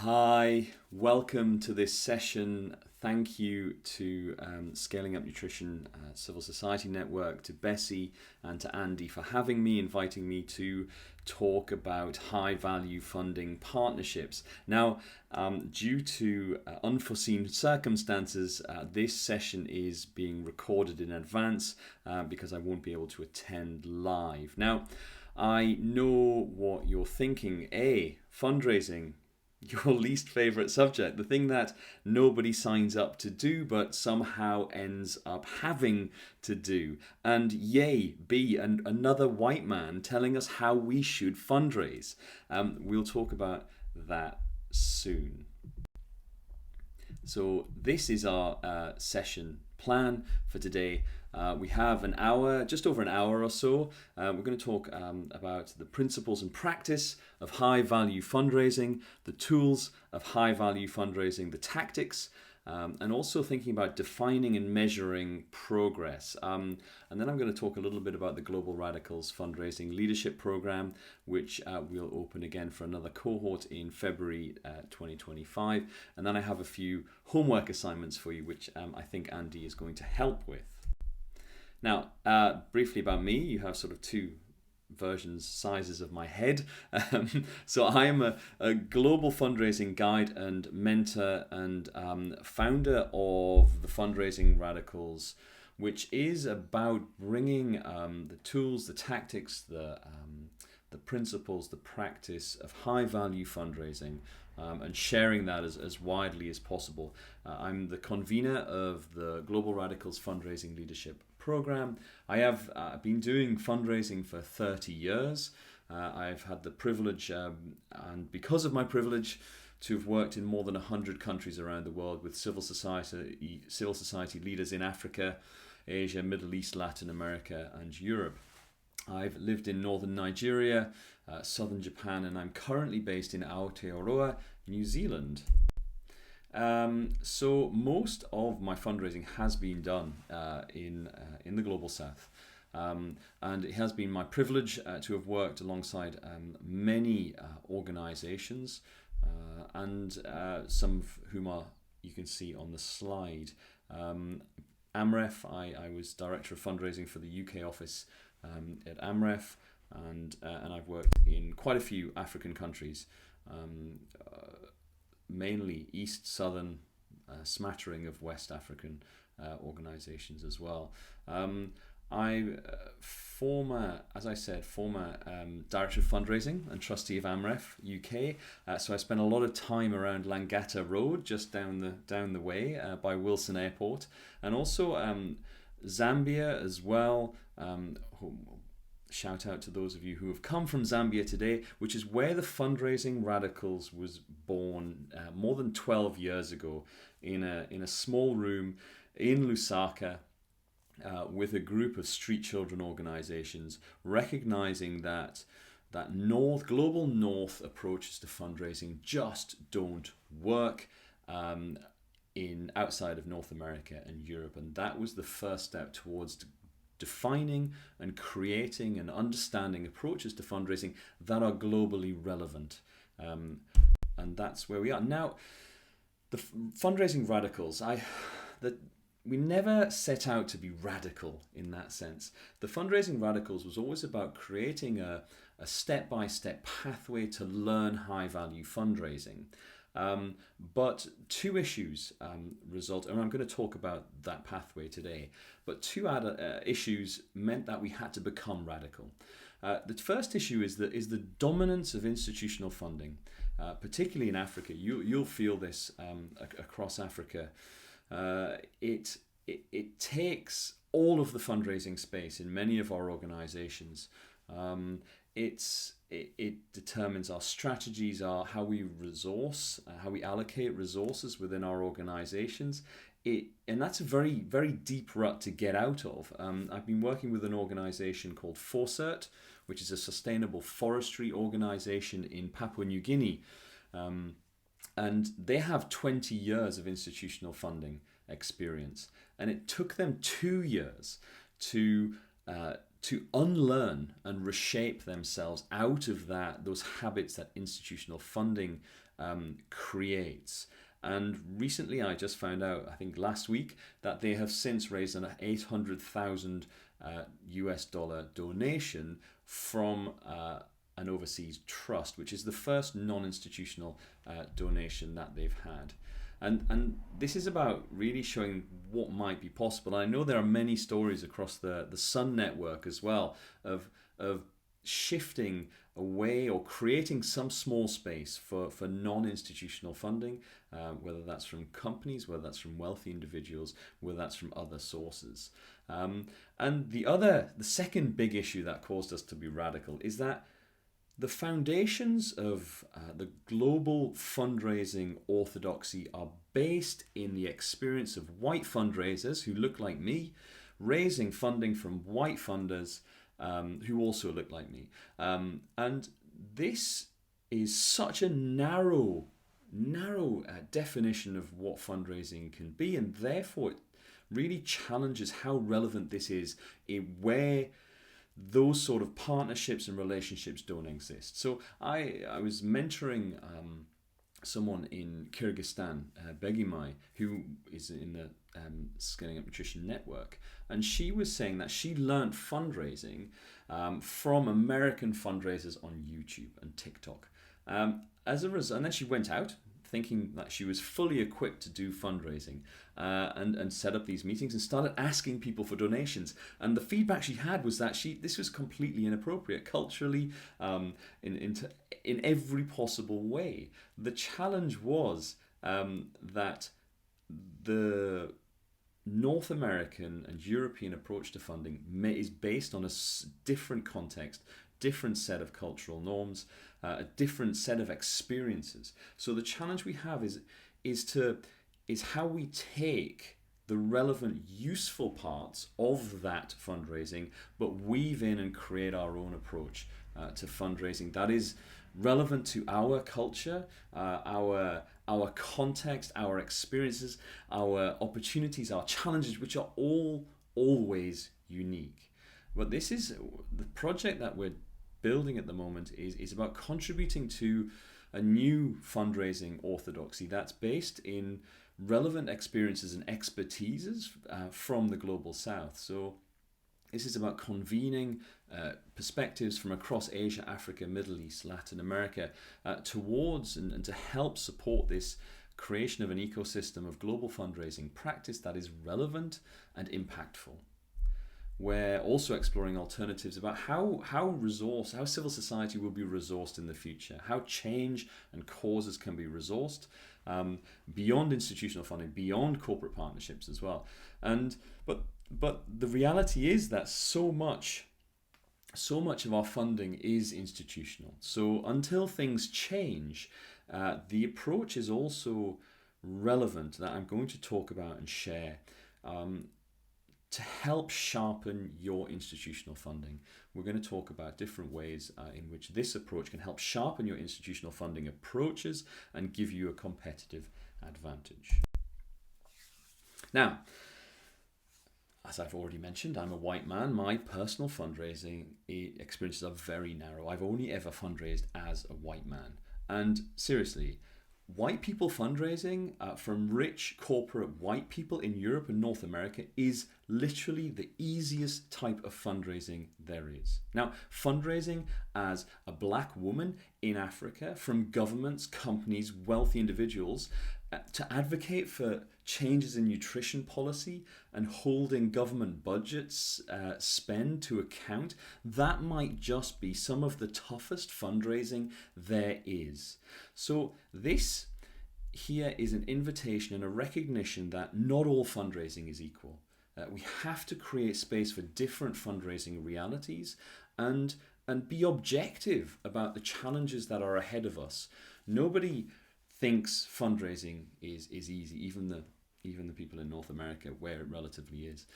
Hi, welcome to this session. Thank you to Scaling Up Nutrition Civil Society Network, to Bessie and to Andy for having me, inviting me to talk about high value funding partnerships. Now, due to unforeseen circumstances, this session is being recorded in advance because I won't be able to attend live. Now, I know what you're thinking. Fundraising, your least favorite subject, the thing that nobody signs up to do but somehow ends up having to do. And another white man telling us how we should fundraise. We'll talk about that soon. So this is our session plan for today. We have an hour, just over an hour or so. We're going to talk about the principles and practice of high value fundraising, the tools of high value fundraising, the tactics, and also thinking about defining and measuring progress. And then I'm going to talk a little bit about the Global Radicals Fundraising Leadership Program, which we'll open again for another cohort in February 2025. And then I have a few homework assignments for you, which I think Andy is going to help with. Now, briefly about me, you have sort of two sizes of my head. So I am a global fundraising guide and mentor and founder of the Fundraising Radicals, which is about bringing the tools, the tactics, the principles, the practice of high value fundraising and sharing that as widely as possible. I'm the convener of the Global Radicals Fundraising Leadership Program. I have been doing fundraising for 30 years. I've had the privilege, and because of my privilege, to have worked in more than 100 countries around the world with civil society leaders in Africa, Asia, Middle East, Latin America, and Europe. I've lived in northern Nigeria, southern Japan, and I'm currently based in Aotearoa, New Zealand. So most of my fundraising has been done in the Global South. And it has been my privilege to have worked alongside many organizations and some of whom you can see on the slide. AMREF, I was Director of Fundraising for the UK office at AMREF, and I've worked in quite a few African countries, mainly East, Southern, smattering of West African organizations as well. I'm former Director of Fundraising and Trustee of AMREF UK. So I spent a lot of time around Langata Road, just down the way by Wilson Airport, and also Zambia as well. Shout out to those of you who have come from Zambia today, which is where the Fundraising Radicals was born more than 12 years ago in a small room in Lusaka with a group of street children organizations, recognizing that global north approaches to fundraising just don't work outside of North America and Europe. And that was the first step towards defining and creating and understanding approaches to fundraising that are globally relevant. And that's where we are. Now, the Fundraising Radicals, we never set out to be radical in that sense. The Fundraising Radicals was always about creating a step-by-step pathway to learn high-value fundraising. But two issues result, and I'm going to talk about that pathway today, but two issues meant that we had to become radical. The first issue is the dominance of institutional funding, particularly in Africa. You'll feel this across Africa. It takes all of the fundraising space in many of our organizations. It determines our strategies, how we allocate resources within our organizations. And that's a very, very deep rut to get out of. I've been working with an organization called FORCERT, which is a sustainable forestry organization in Papua New Guinea. And they have 20 years of institutional funding experience. And it took them 2 years to to unlearn and reshape themselves out of those habits that institutional funding creates. And recently I just found out, I think last week, that they have since raised an $800,000 US dollar donation from an overseas trust, which is the first non-institutional donation that they've had. And this is about really showing what might be possible. I know there are many stories across the Sun network as well of shifting away or creating some small space for non-institutional funding, whether that's from companies, whether that's from wealthy individuals, whether that's from other sources. And the second big issue that caused us to be radical is that the foundations of the global fundraising orthodoxy are based in the experience of white fundraisers who look like me, raising funding from white funders who also look like me. And this is such a narrow definition of what fundraising can be, and therefore it really challenges how relevant this is where those sort of partnerships and relationships don't exist. So I was mentoring someone in Kyrgyzstan, Begimai, who is in the Scaling Up Nutrition Network, and she was saying that she learned fundraising from American fundraisers on YouTube and TikTok. As a result, and then she went out thinking that she was fully equipped to do fundraising and set up these meetings and started asking people for donations. And the feedback she had was that this was completely inappropriate culturally, in every possible way. The challenge was that the North American and European approach to funding is based on a different context, different set of cultural norms, a different set of experiences. So the challenge we have is how we take the relevant, useful parts of that fundraising, but weave in and create our own approach to fundraising that is relevant to our culture, our context, our experiences, our opportunities, our challenges, which are all always unique. But this is the project that we're building at the moment is about contributing to a new fundraising orthodoxy that's based in relevant experiences and expertises from the global south. So this is about convening perspectives from across Asia, Africa, Middle East, Latin America towards and to help support this creation of an ecosystem of global fundraising practice that is relevant and impactful. We're also exploring alternatives about how civil society will be resourced in the future, how change and causes can be resourced beyond institutional funding, beyond corporate partnerships as well. But the reality is that so much of our funding is institutional. So until things change, the approach is also relevant that I'm going to talk about and share to help sharpen your institutional funding. We're going to talk about different ways in which this approach can help sharpen your institutional funding approaches and give you a competitive advantage. Now, as I've already mentioned, I'm a white man. My personal fundraising experiences are very narrow. I've only ever fundraised as a white man. And seriously, white people fundraising from rich corporate white people in Europe and North America is literally the easiest type of fundraising there is. Now, fundraising as a black woman in Africa from governments, companies, wealthy individuals to advocate for changes in nutrition policy and holding government budgets spend to account, that might just be some of the toughest fundraising there is. So this here is an invitation and a recognition that not all fundraising is equal. We have to create space for different fundraising realities and be objective about the challenges that are ahead of us. Nobody thinks fundraising is easy, even the people in North America where it relatively is.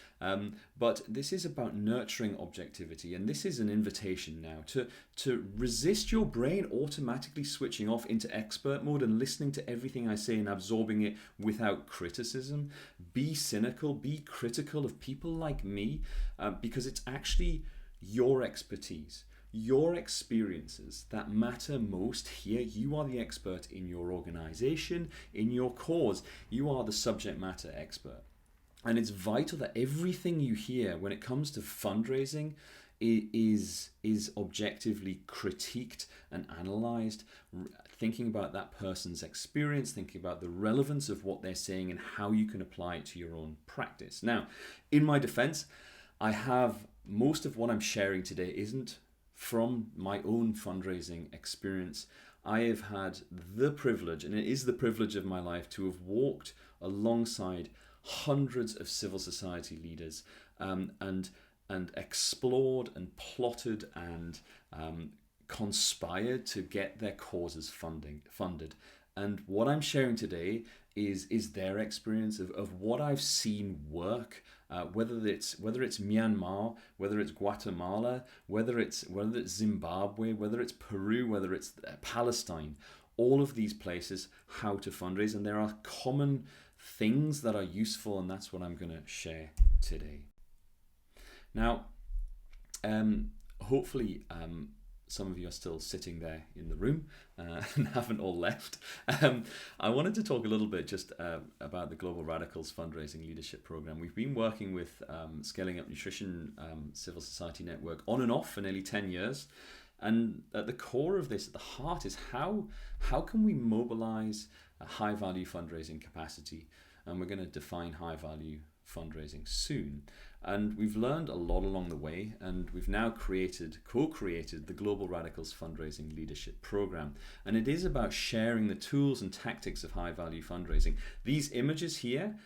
But this is about nurturing objectivity, and this is an invitation now to resist your brain automatically switching off into expert mode and listening to everything I say and absorbing it without criticism. Be cynical, be critical of people like me, because it's actually your expertise, your experiences that matter most here. You are the expert in your organization, in your cause. You are the subject matter expert. And it's vital that everything you hear when it comes to fundraising is objectively critiqued and analyzed, thinking about that person's experience, thinking about the relevance of what they're saying and how you can apply it to your own practice. Now, in my defense, I have most of what I'm sharing today isn't from my own fundraising experience. I have had the privilege, and it is the privilege of my life, to have walked alongside hundreds of civil society leaders and explored and plotted and conspired to get their causes funded. And what I'm sharing today is their experience of what I've seen work, whether it's Myanmar, whether it's Guatemala, whether it's Zimbabwe, whether it's Peru, whether it's Palestine. All of these places, how to fundraise, and there are common things that are useful, and that's what I'm going to share today. Now, hopefully some of you are still sitting there in the room and haven't all left. I wanted to talk a little bit just about the Global Radicals Fundraising Leadership Program. We've been working with Scaling Up Nutrition Civil Society Network on and off for nearly 10 years. And at the core of this, at the heart, is how can we mobilize a high-value fundraising capacity? And we're going to define high-value fundraising soon. And we've learned a lot along the way, and we've now co-created the Global Radicals Fundraising Leadership Program. And it is about sharing the tools and tactics of high-value fundraising. These images here,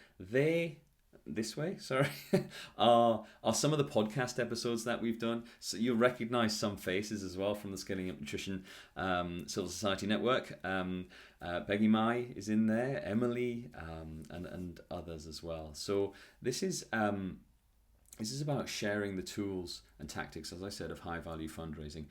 are some of the podcast episodes that we've done. So you'll recognize some faces as well from the Scaling Up Nutrition Civil Society Network. Peggy Mai is in there, Emily, and others as well. So this is about sharing the tools and tactics, as I said, of high-value fundraising.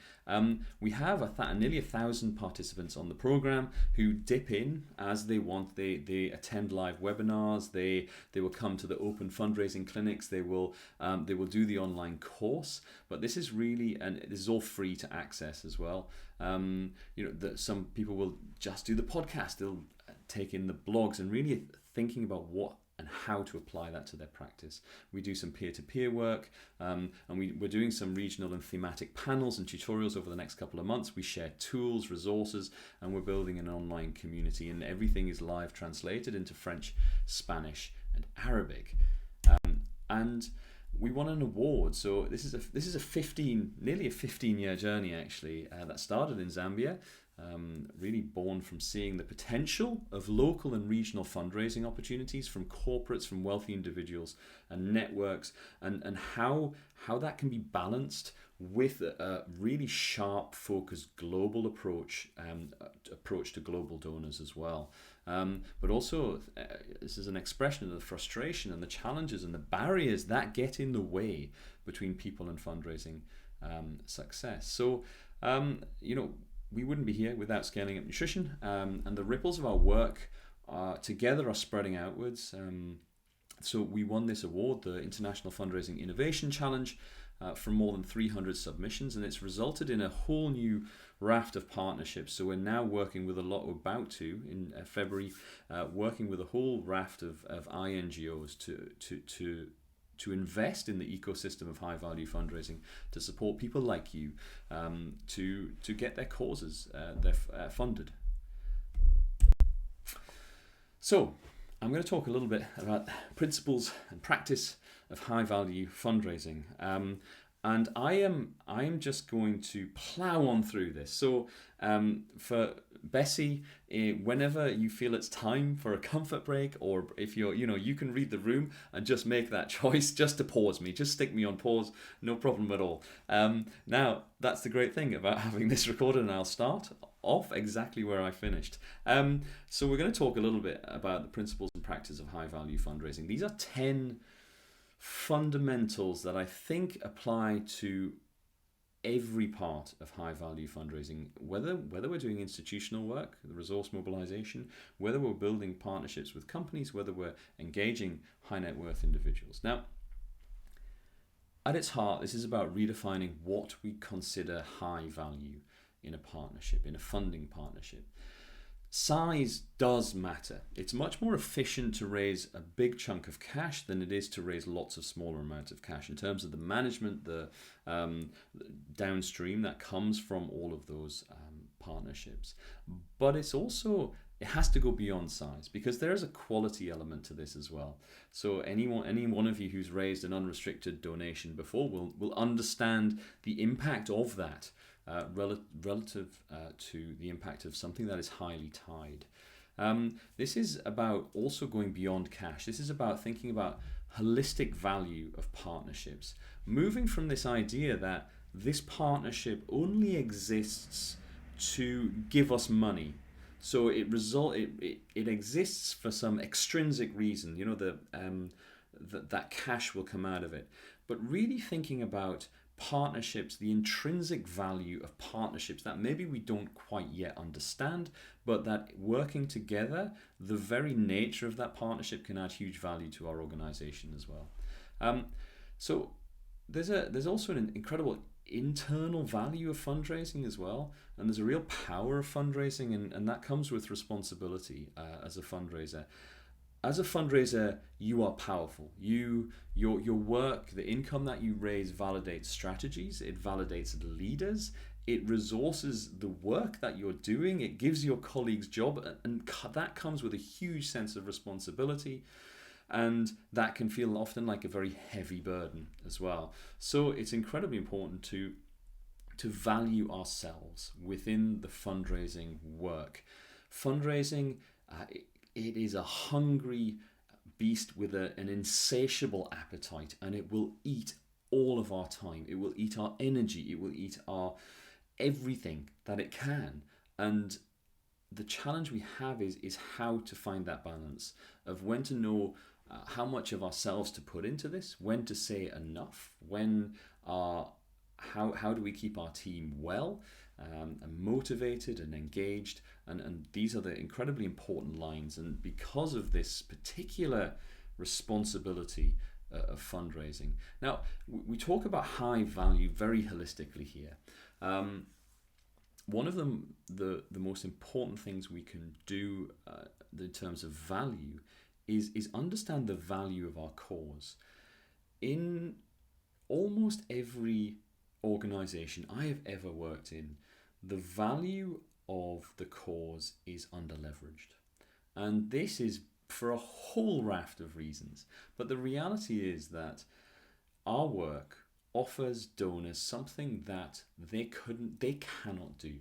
We have nearly 1,000 participants on the program who dip in as they want. They attend live webinars. They will come to the open fundraising clinics. They will do the online course. But this is really, and this is all free to access as well. Some people will just do the podcast. They'll take in the blogs and really thinking about what and how to apply that to their practice. We do some peer-to-peer work, and we're doing some regional and thematic panels and tutorials over the next couple of months. We share tools, resources, and we're building an online community, and everything is live translated into French, Spanish, and Arabic. And we won an award. So this is nearly a 15-year journey actually that started in Zambia. Really born from seeing the potential of local and regional fundraising opportunities from corporates, from wealthy individuals and networks, and how that can be balanced with a really sharp, focused global approach to global donors as well. But also, this is an expression of the frustration and the challenges and the barriers that get in the way between people and fundraising success. So, we wouldn't be here without Scaling Up Nutrition, and the ripples of our work together are spreading outwards. So we won this award, the International Fundraising Innovation Challenge, from more than 300 submissions, and it's resulted in a whole new raft of partnerships. So we're now working with in February, working with a whole raft of INGOs to invest in the ecosystem of high-value fundraising, to support people like you to get their causes funded. So I'm going to talk a little bit about principles and practice of high-value fundraising. And I am just going to plow on through this. So for Bessie, whenever you feel it's time for a comfort break, or if you can read the room and just make that choice just to pause me, just stick me on pause, no problem at all. Now, that's the great thing about having this recorded, and I'll start off exactly where I finished. So we're going to talk a little bit about the principles and practice of high-value fundraising. These are 10 fundamentals that I think apply to every part of high-value fundraising, whether we're doing institutional work, the resource mobilization, whether we're building partnerships with companies, whether we're engaging high net worth individuals. Now, At its heart, this is about redefining what we consider high value in a partnership, in a funding partnership. Size does matter. It's much more efficient to raise a big chunk of cash than it is to raise lots of smaller amounts of cash in terms of the management, the downstream that comes from all of those partnerships. But it has to go beyond size, because there is a quality element to this as well. So any one of you who's raised an unrestricted donation before will understand the impact of that relative to the impact of something that is highly tied. This is about also going beyond cash. This is about thinking about holistic value of partnerships, moving from this idea that this partnership only exists to give us money. So it exists for some extrinsic reason, that cash will come out of it. But really thinking about partnerships, the intrinsic value of partnerships that maybe we don't quite yet understand, but that working together, the very nature of that partnership can add huge value to our organization as well. So there's also an incredible internal value of fundraising as well, and there's a real power of fundraising, and that comes with responsibility as a fundraiser. As a fundraiser, you are powerful. Your work, the income that you raise, validates strategies, it validates leaders, it resources the work that you're doing, it gives your colleagues job, and that comes with a huge sense of responsibility, and that can feel often like a very heavy burden as well. So it's incredibly important to value ourselves within the fundraising work. Fundraising, it is a hungry beast with an insatiable appetite, and it will eat all of our time. It will eat our energy. It will eat our everything that it can. And the challenge we have is how to find that balance of when to know how much of ourselves to put into this, when to say enough, how do we keep our team well and motivated and engaged, and these are the incredibly important lines. And because of this particular responsibility of fundraising, now we talk about high value very holistically here. One of the most important things we can do in terms of value is understand the value of our cause. In almost every organization I have ever worked in, the value of the cause is underleveraged. And this is for a whole raft of reasons. But the reality is that our work offers donors something that they cannot do.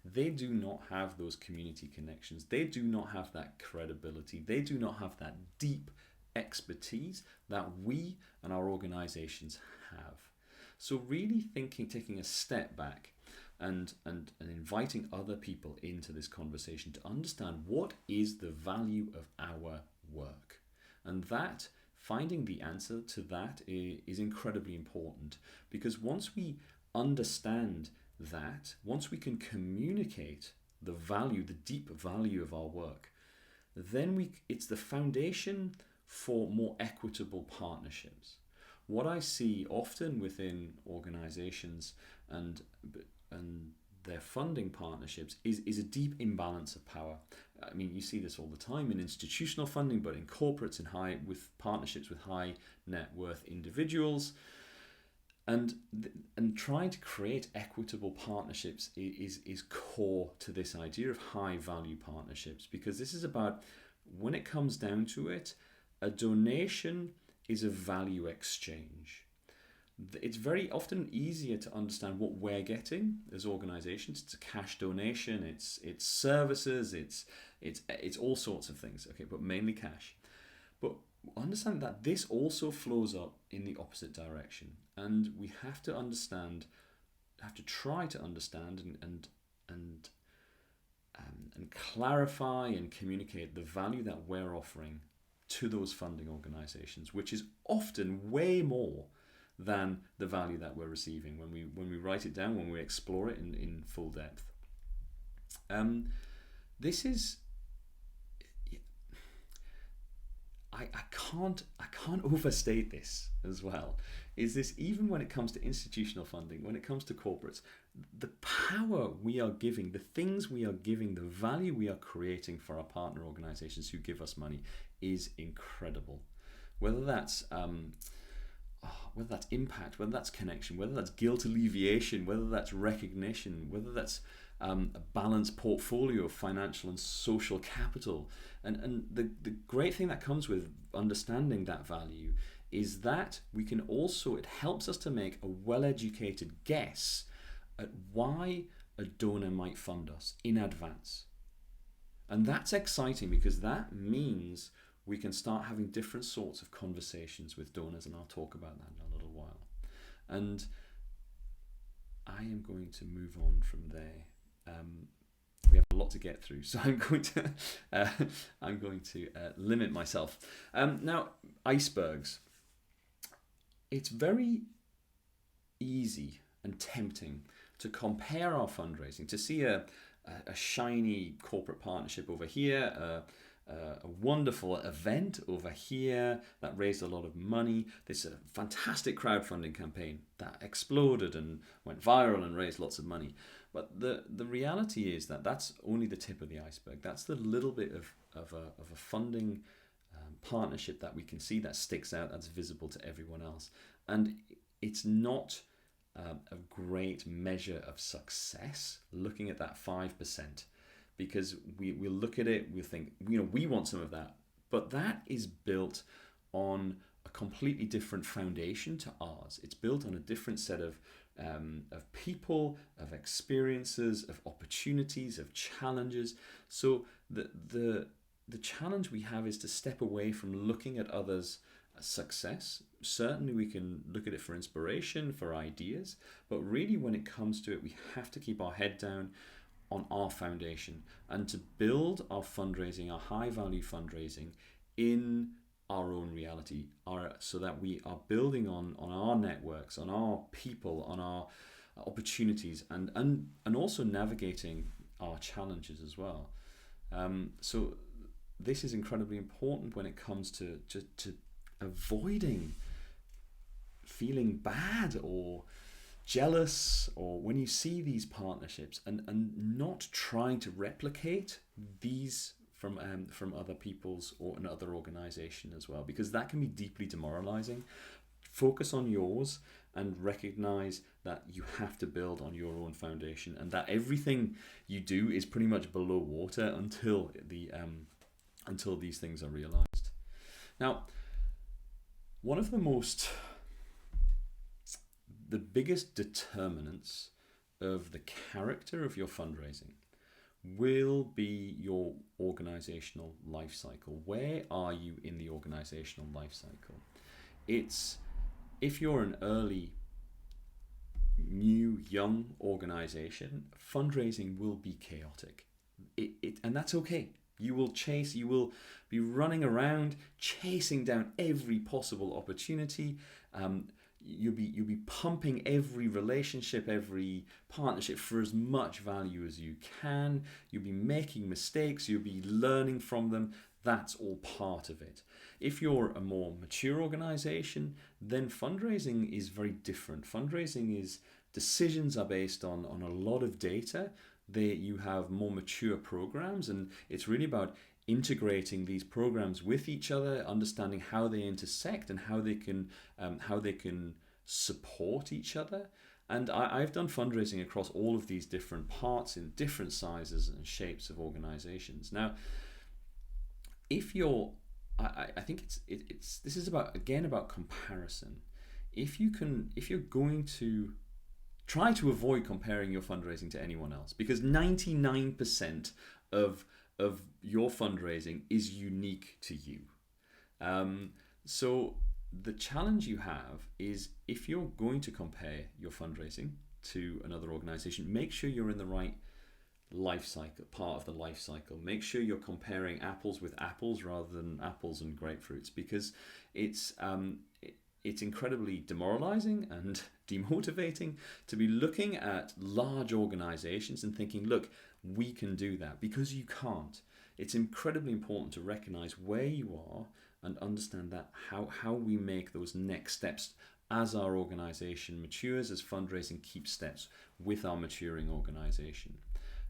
They do not have those community connections. They do not have that credibility. They do not have that deep expertise that we and our organizations have. So really taking a step back and inviting other people into this conversation to understand what is the value of our work. And that, finding the answer to that is incredibly important, because once we understand that, once we can communicate the value, the deep value of our work, then it's the foundation for more equitable partnerships. What I see often within organizations and their funding partnerships is a deep imbalance of power. I mean, you see this all the time in institutional funding, but in corporates and with partnerships with high net worth individuals. And trying to create equitable partnerships is core to this idea of high value partnerships, because this is about, when it comes down to it, a donation is a value exchange. It's very often easier to understand what we're getting as organizations. It's a cash donation, it's services, it's all sorts of things, okay, but mainly cash. But understand that this also flows up in the opposite direction, and we have to try to understand and clarify and communicate the value that we're offering to those funding organizations, which is often way more than the value that we're receiving when we write it down, when we explore it in full depth. I can't overstate this as well, is this even when it comes to institutional funding, when it comes to corporates, the power we are giving, the things we are giving, the value we are creating for our partner organizations who give us money is incredible. Whether that's impact, whether that's connection, whether that's guilt alleviation, whether that's recognition, whether that's a balanced portfolio of financial and social capital. And the great thing that comes with understanding that value is that we can also, it helps us to make a well-educated guess at why a donor might fund us in advance. And that's exciting because that means we can start having different sorts of conversations with donors, and I'll talk about that in a little while. And I am going to move on from there. We have a lot to get through, so I'm going to limit myself. Now, icebergs. It's very easy and tempting to compare our fundraising, to see a shiny corporate partnership over here, a wonderful event over here that raised a lot of money. This a fantastic crowdfunding campaign that exploded and went viral and raised lots of money. But the reality is that that's only the tip of the iceberg. That's the little bit of a funding partnership that we can see that sticks out, that's visible to everyone else. And it's not a great measure of success looking at that 5%. Because we'll look at it, we'll think, we want some of that. But that is built on a completely different foundation to ours. It's built on a different set of people, of experiences, of opportunities, of challenges. So the challenge we have is to step away from looking at others' success. Certainly we can look at it for inspiration, for ideas, but really when it comes to it, we have to keep our head down on our foundation and to build our fundraising, our high value fundraising in our own reality, so that we are building on our networks, on our people, on our opportunities, and also navigating our challenges as well. So this is incredibly important when it comes to avoiding feeling bad or jealous, or when you see these partnerships and not trying to replicate these from other people's or another organization as well, because that can be deeply demoralizing. Focus on yours and recognize that you have to build on your own foundation, and that everything you do is pretty much below water until these things are realized. Now, one of the biggest determinants of the character of your fundraising will be your organizational life cycle. Where are you in the organizational life cycle? If you're an early, new, young organization, fundraising will be chaotic. And that's okay. You will be running around chasing down every possible opportunity. You'll be pumping every relationship, every partnership for as much value as you can. You'll be making mistakes. You'll be learning from them. That's all part of it. If you're a more mature organization, then fundraising is very different. Fundraising is, decisions are based on a lot of data. You have more mature programs, and it's really about integrating these programs with each other, understanding how they intersect and how they can support each other. And I've done fundraising across all of these different parts in different sizes and shapes of organizations. Now, if you're, I think this is about comparison. If you're going to try to avoid comparing your fundraising to anyone else, because 99% of your fundraising is unique to you. So the challenge you have is, if you're going to compare your fundraising to another organization, make sure you're in the right life cycle, part of the life cycle. Make sure you're comparing apples with apples rather than apples and grapefruits, because it's incredibly demoralizing and demotivating to be looking at large organizations and thinking, look, we can do that, because you can't. It's incredibly important to recognize where you are and understand that how we make those next steps as our organization matures, as fundraising keeps steps with our maturing organization.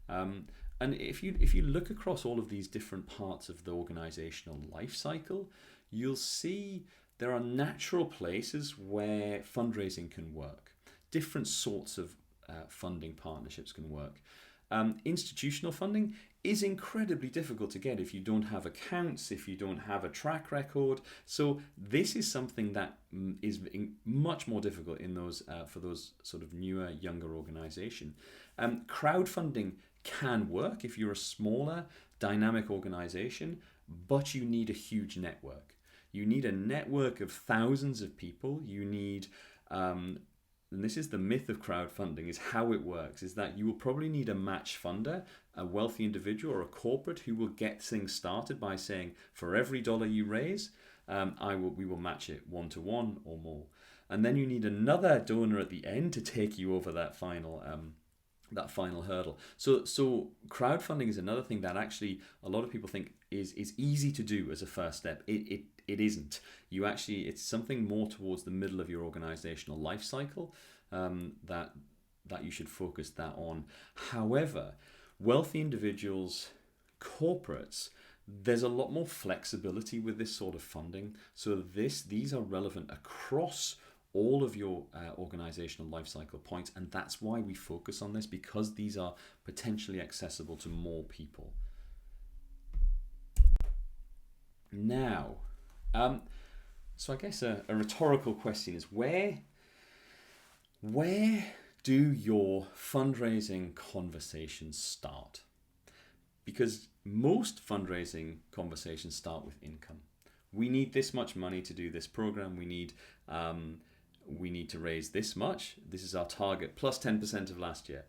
And if you look across all of these different parts of the organizational life cycle, you'll see there are natural places where fundraising can work. Different sorts of funding partnerships can work. Institutional funding is incredibly difficult to get if you don't have accounts, if you don't have a track record. So this is something that is much more difficult in those for those sort of newer, younger organization. Crowdfunding can work if you're a smaller, dynamic organization, but you need a huge network. You need a network of thousands of people. You need and this is the myth of crowdfunding, is how it works, is that you will probably need a match funder, a wealthy individual or a corporate who will get things started by saying, for every dollar you raise, we will match it 1-to-1 or more. And then you need another donor at the end to take you over that final hurdle. So crowdfunding is another thing that actually a lot of people think is easy to do as a first step. It isn't. It's something more towards the middle of your organizational life cycle that you should focus that on. However, wealthy individuals, corporates, there's a lot more flexibility with this sort of funding. So these are relevant across all of your organizational life cycle points, and that's why we focus on this, because these are potentially accessible to more people. Now, so I guess a rhetorical question is, where do your fundraising conversations start? Because most fundraising conversations start with income. We need this much money to do this program. We need to raise this much. This is our target, plus 10% of last year.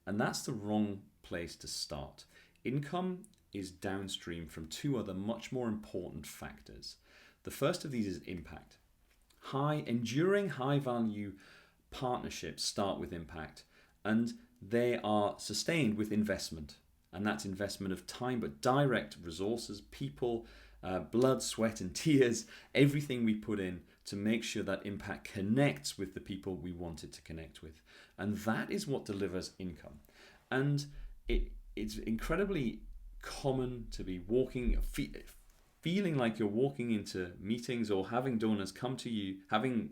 And that's the wrong place to start. Income is downstream from two other much more important factors. The first of these is impact. Enduring high-value partnerships start with impact, and they are sustained with investment. And that's investment of time, but direct resources, people, blood, sweat, and tears, everything we put in to make sure that impact connects with the people we want it to connect with. And that is what delivers income. And it's incredibly common to be feeling like you're walking into meetings or having donors come to you, having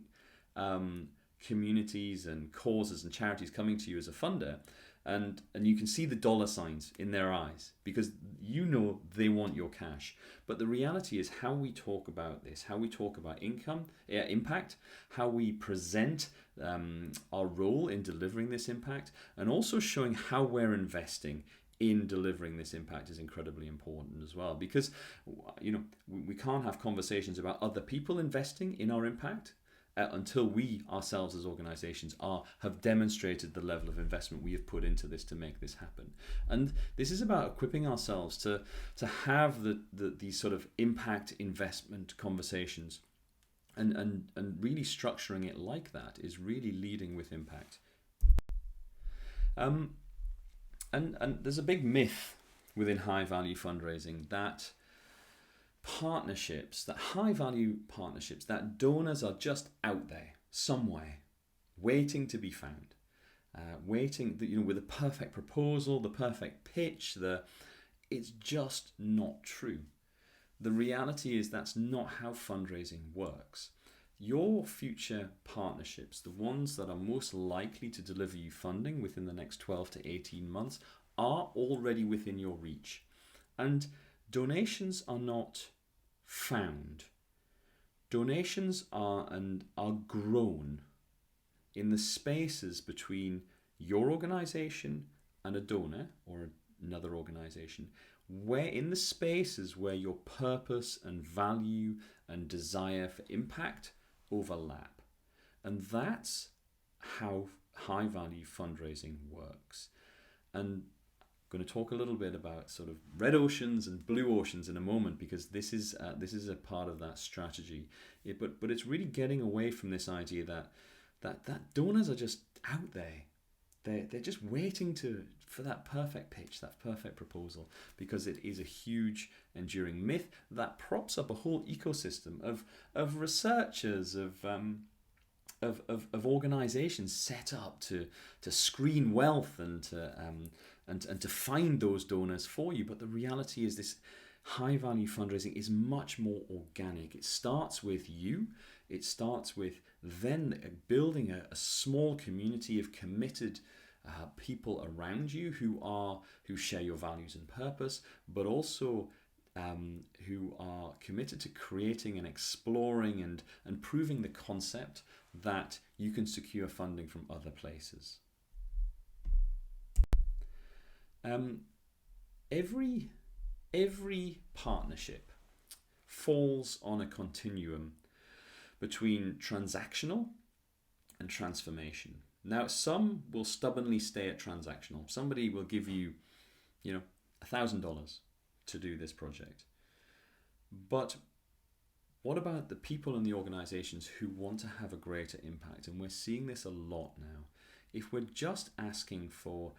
communities and causes and charities coming to you as a funder, and you can see the dollar signs in their eyes because you know they want your cash. But the reality is how we talk about this, how we talk about impact, how we present our role in delivering this impact, and also showing how we're investing in delivering this impact is incredibly important as well, because we can't have conversations about other people investing in our impact until we ourselves as organizations have demonstrated the level of investment we have put into this to make this happen. And this is about equipping ourselves to have these sort of impact investment conversations, and really structuring it like that is really leading with impact. And there's a big myth within high-value fundraising that high-value partnerships, that donors are just out there somewhere, waiting to be found, waiting with a perfect proposal, the perfect pitch. It's just not true. The reality is that's not how fundraising works. Your future partnerships, the ones that are most likely to deliver you funding within the next 12 to 18 months, are already within your reach. And donations are not found. Donations are grown in the spaces between your organization and a donor or another organization, where in the spaces where your purpose and value and desire for impact overlap. And that's how high-value fundraising works. And I'm going to talk a little bit about sort of red oceans and blue oceans in a moment, because this is a part of that strategy. But it's really getting away from this idea that donors are just out there. they're just waiting for that perfect pitch, that perfect proposal, because it is a huge enduring myth that props up a whole ecosystem of researchers, of organizations set up to screen wealth and to find those donors for you. But the reality is, this high value fundraising is much more organic. It starts with you. It starts with then building a small community of committed people around you who share your values and purpose, but also who are committed to creating and exploring and proving the concept that you can secure funding from other places. Every partnership falls on a continuum between transactional and transformation. Now, some will stubbornly stay at transactional. Somebody will give you, $1,000 to do this project. But what about the people in the organizations who want to have a greater impact? And we're seeing this a lot now. If we're just asking for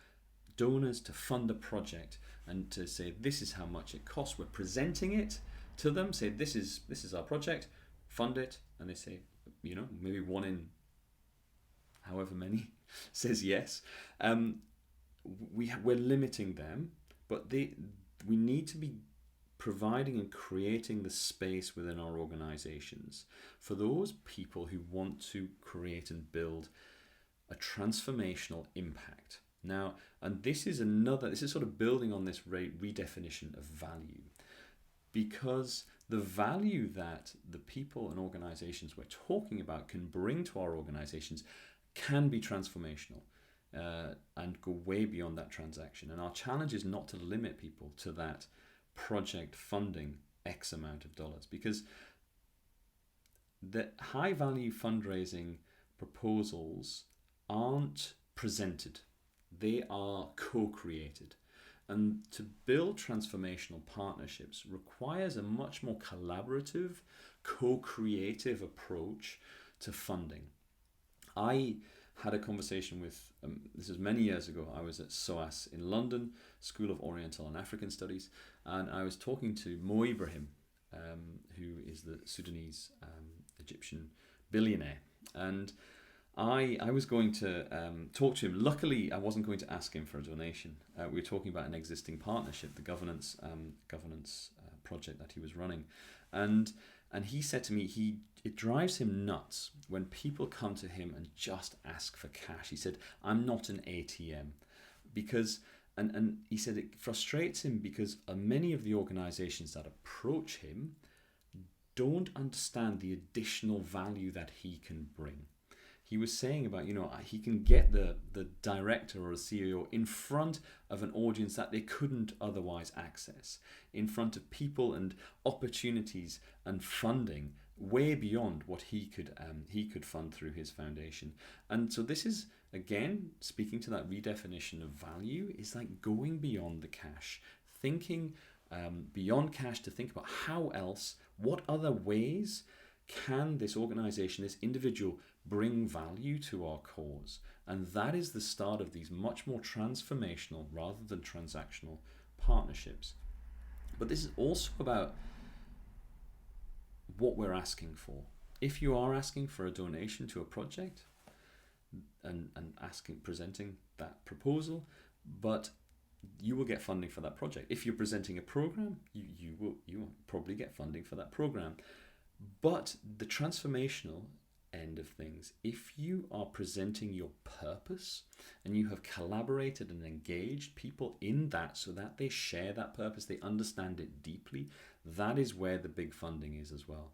donors to fund a project and to say this is how much it costs, we're presenting it to them, say this is our project, fund it, and they say, maybe one in however many says yes. We're limiting them, but we need to be providing and creating the space within our organizations for those people who want to create and build a transformational impact. Now, and this is sort of building on this redefinition of value, because the value that the people and organizations we're talking about can bring to our organizations can be transformational and go way beyond that transaction. And our challenge is not to limit people to that project funding X amount of dollars, because the high value fundraising proposals aren't presented, they are co-created. And to build transformational partnerships requires a much more collaborative, co-creative approach to funding. I had a conversation with, this is many years ago, I was at SOAS in London, School of Oriental and African Studies, and I was talking to Mo Ibrahim, who is the Sudanese Egyptian billionaire. And I was going to talk to him. Luckily, I wasn't going to ask him for a donation. We were talking about an existing partnership, the governance project that he was running. And he said to me, it drives him nuts when people come to him and just ask for cash. He said, I'm not an ATM. Because, and he said it frustrates him because many of the organizations that approach him don't understand the additional value that he can bring. He was saying about, he can get the director or a CEO in front of an audience that they couldn't otherwise access, in front of people and opportunities and funding way beyond what he could fund through his foundation. And so this is, again, speaking to that redefinition of value, is like going beyond the cash, thinking beyond cash to think about how else, what other ways can this organization, this individual, bring value to our cause. And that is the start of these much more transformational rather than transactional partnerships. But this is also about what we're asking for. If you are asking for a donation to a project and presenting that proposal, but you will get funding for that project. If you're presenting a program, you will probably get funding for that program. But the transformational end of things, if you are presenting your purpose and you have collaborated and engaged people in that so that they share that purpose, they understand it deeply, that is where the big funding is as well.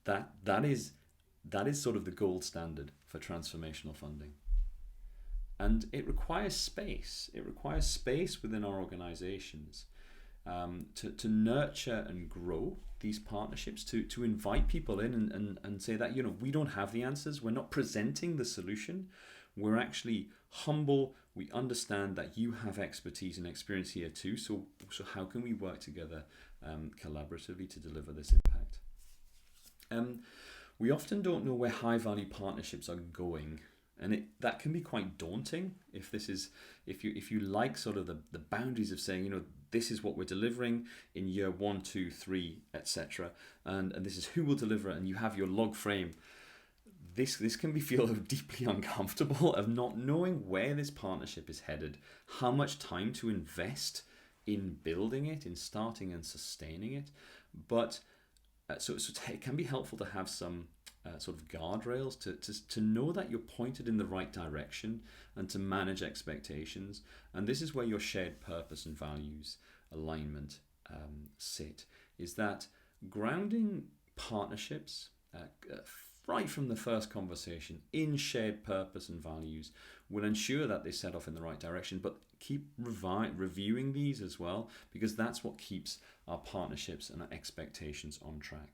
That is sort of the gold standard for transformational funding. And it requires space. It requires space within our organizations to nurture and grow these partnerships, to invite people in and say that, we don't have the answers. We're not presenting the solution. We're actually humble. We understand that you have expertise and experience here too. So how can we work together collaboratively to deliver this impact? We often don't know where high value partnerships are going And that can be quite daunting if you like sort of the boundaries of saying, this is what we're delivering in year 1, 2, 3, etc. And this is who will deliver it, and you have your log frame. This can feel deeply uncomfortable of not knowing where this partnership is headed, how much time to invest in building it, in starting and sustaining it. But so it can be helpful to have some sort of guardrails to know that you're pointed in the right direction and to manage expectations. And this is where your shared purpose and values alignment sit, is that grounding partnerships right from the first conversation in shared purpose and values will ensure that they set off in the right direction, but keep reviewing these as well, because that's what keeps our partnerships and our expectations on track.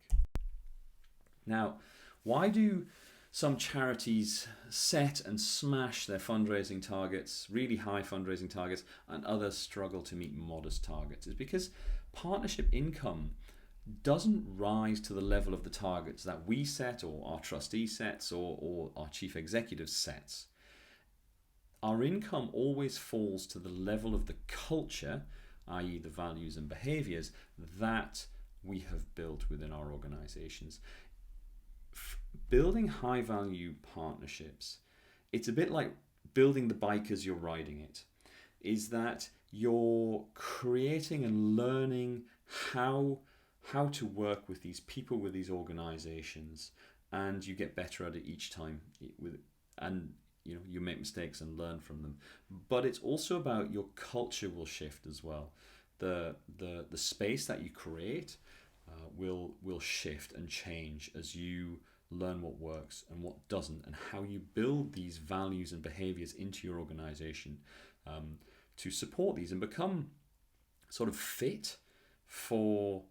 Now, why do some charities set and smash their fundraising targets, really high fundraising targets, and others struggle to meet modest targets? It's because partnership income doesn't rise to the level of the targets that we set, or our trustee sets, or our chief executive sets. Our income always falls to the level of the culture, i.e. the values and behaviors that we have built within our organizations. Building high value partnerships, it's a bit like building the bike as you're riding it, is that you're creating and learning how to work with these people, with these organizations, and you get better at it each time, and you make mistakes and learn from them. But it's also about your culture will shift as well. The space that you create will shift and change as you learn what works and what doesn't, and how you build these values and behaviors into your organization to support these and become sort of fit for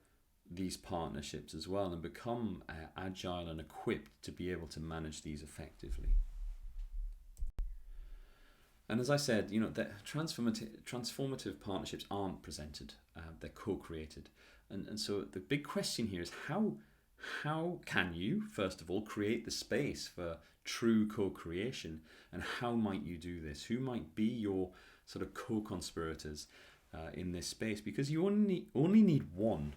these partnerships as well, and become agile and equipped to be able to manage these effectively. And as I said, that transformative partnerships aren't presented, they're co-created. And so the big question here is how can you, first of all, create the space for true co-creation, and how might you do this? Who might be your sort of co-conspirators in this space? Because you only need one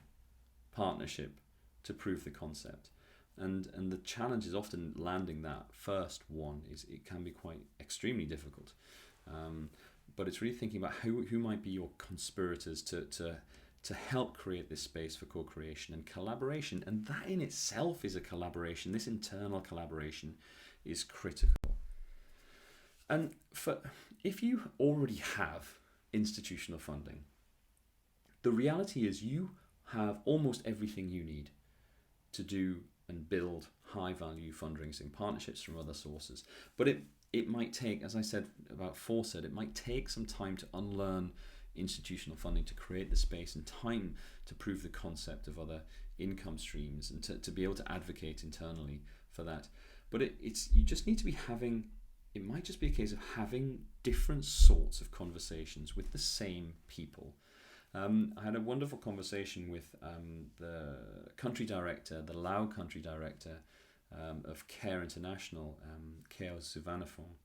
partnership to prove the concept, and the challenge is often landing that first one. It can be quite extremely difficult, but it's really thinking about who might be your conspirators to help create this space for co-creation and collaboration. And that in itself is a collaboration. This internal collaboration is critical. And if you already have institutional funding, the reality is you have almost everything you need to do and build high value fundraising partnerships from other sources. But it might take, as I said about Foresight, it might take some time to unlearn institutional funding to create the space and time to prove the concept of other income streams, and to be able to advocate internally for that. But you just need to be having, it might just be a case of having different sorts of conversations with the same people. I had a wonderful conversation with the country director, the Lao country director of Care International, Keo Suvanafong,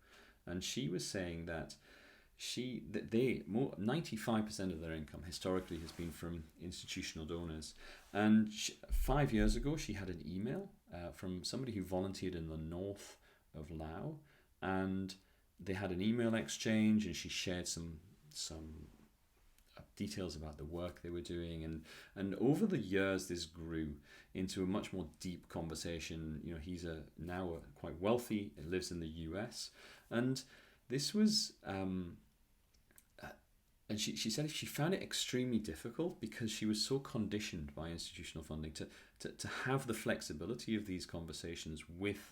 and she was saying that 95% of their income historically has been from institutional donors. And 5 years ago, she had an email from somebody who volunteered in the north of Laos, and they had an email exchange, and she shared some details about the work they were doing, and over the years this grew into a much more deep conversation. He's now quite wealthy, lives in the US, and this was and she said she found it extremely difficult because she was so conditioned by institutional funding to have the flexibility of these conversations with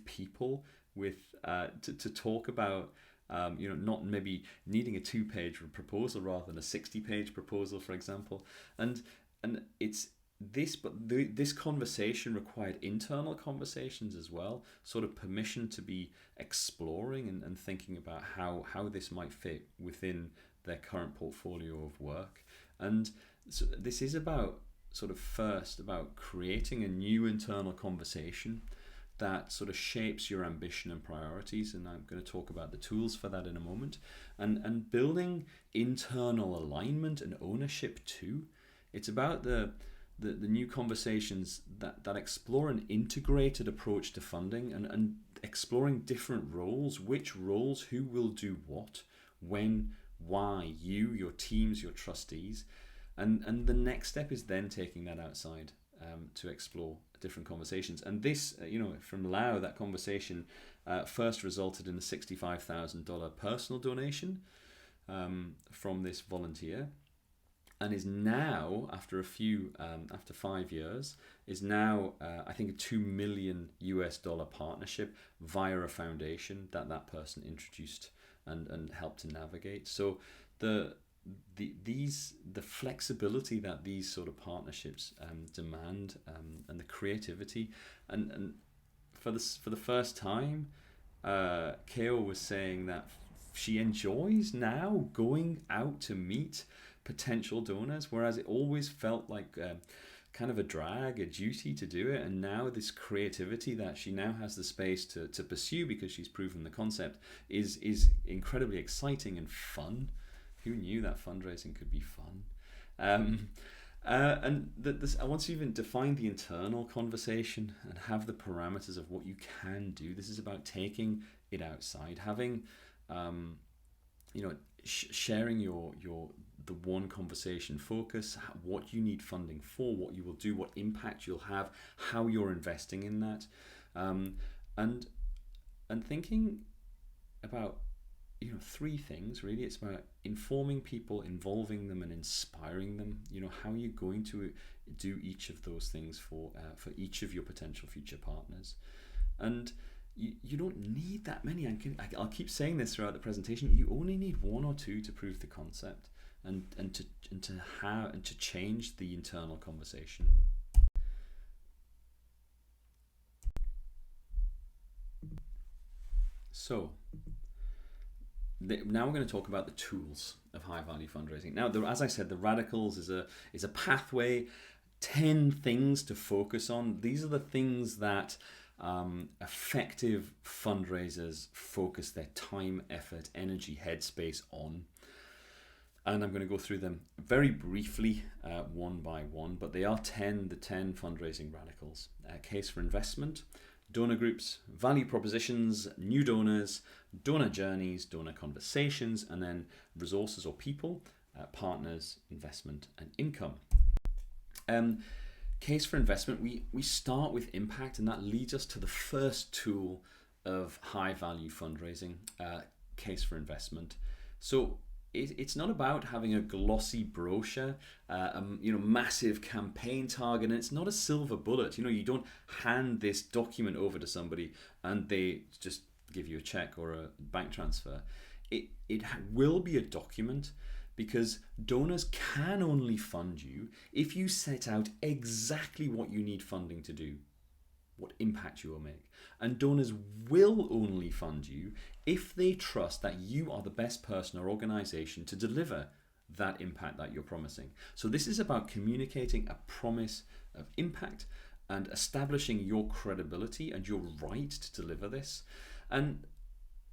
people, to talk about not maybe needing a 2-page proposal rather than a 60-page proposal, for example, and it's this, but this conversation required internal conversations as well, sort of permission to be exploring and thinking about how this might fit within their current portfolio of work. And so this is about creating a new internal conversation that sort of shapes your ambition and priorities, and I'm going to talk about the tools for that in a moment, and building internal alignment and ownership too. It's about the new conversations that explore an integrated approach to funding, and exploring different roles, which roles, who will do what, when, why, you, your teams, your trustees. And the next step is then taking that outside to explore different conversations. And this, from Lao, that conversation first resulted in a $65,000 personal donation from this volunteer, and is now, after 5 years, is now I think a $2 million partnership via a foundation that person introduced and helped to navigate. So the flexibility that these sort of partnerships demand, and the creativity, and for the first time, Keo was saying that she enjoys now going out to meet potential donors, whereas it always felt like kind of a drag, a duty to do it. And now this creativity that she now has the space to pursue, because she's proven the concept, is incredibly exciting and fun. Who knew that fundraising could be fun? And I want to even define the internal conversation and have the parameters of what you can do. This is about taking it outside, having sharing the one conversation focus, what you need funding for, what you will do, what impact you'll have, how you're investing in that, and thinking about three things really. It's about informing people, involving them, and inspiring them. How are you going to do each of those things for each of your potential future partners? And you don't need that many. I'll keep saying this throughout the presentation. You only need one or two to prove the concept, and to change the internal conversation. So now we're going to talk about the tools of high value fundraising. Now, as I said, the radicals is a pathway, 10 things to focus on. These are the things that effective fundraisers focus their time, effort, energy, headspace on. And I'm going to go through them very briefly, one by one, but they are the 10 fundraising radicals. Case for investment, donor groups, value propositions, new donors, donor journeys, donor conversations, and then resources or people, partners, investment, and income. Case for investment, we start with impact, and that leads us to the first tool of high value fundraising, case for investment. So it's not about having a glossy brochure, massive campaign target, and it's not a silver bullet. You don't hand this document over to somebody and they just give you a check or a bank transfer. It will be a document, because donors can only fund you if you set out exactly what you need funding to do, what impact you will make. And donors will only fund you if they trust that you are the best person or organization to deliver that impact that you're promising. So this is about communicating a promise of impact and establishing your credibility and your right to deliver this. And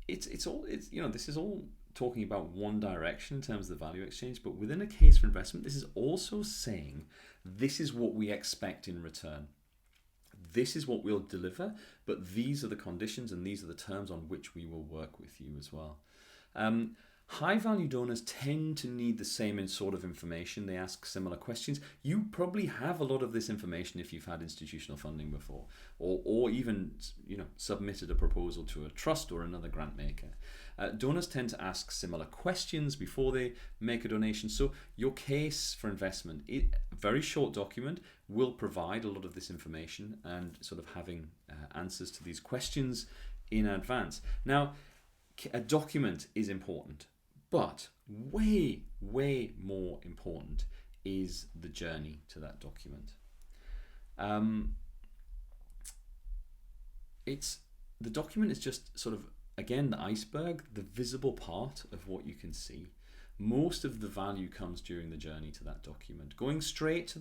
this is all talking about one direction in terms of the value exchange, but within a case for investment, this is also saying this is what we expect in return. This is what we'll deliver, but these are the conditions and these are the terms on which we will work with you as well. High value donors tend to need the same sort of information. They ask similar questions. You probably have a lot of this information if you've had institutional funding before, or even submitted a proposal to a trust or another grant maker. Donors tend to ask similar questions before they make a donation. So your case for investment, a very short document, will provide a lot of this information and sort of having answers to these questions in advance. Now, a document is important, but way, way more important is the journey to that document. The document is just sort of, again, the iceberg, the visible part of what you can see. Most of the value comes during the journey to that document. Going straight to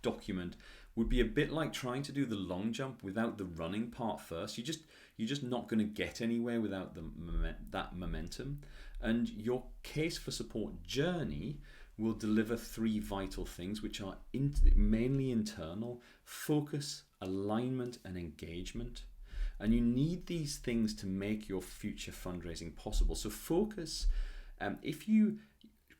document would be a bit like trying to do the long jump without the running part first. You're just not going to get anywhere without that momentum. And your case for support journey will deliver three vital things, which are mainly internal: focus, alignment, and engagement. And you need these things to make your future fundraising possible. So focus, if you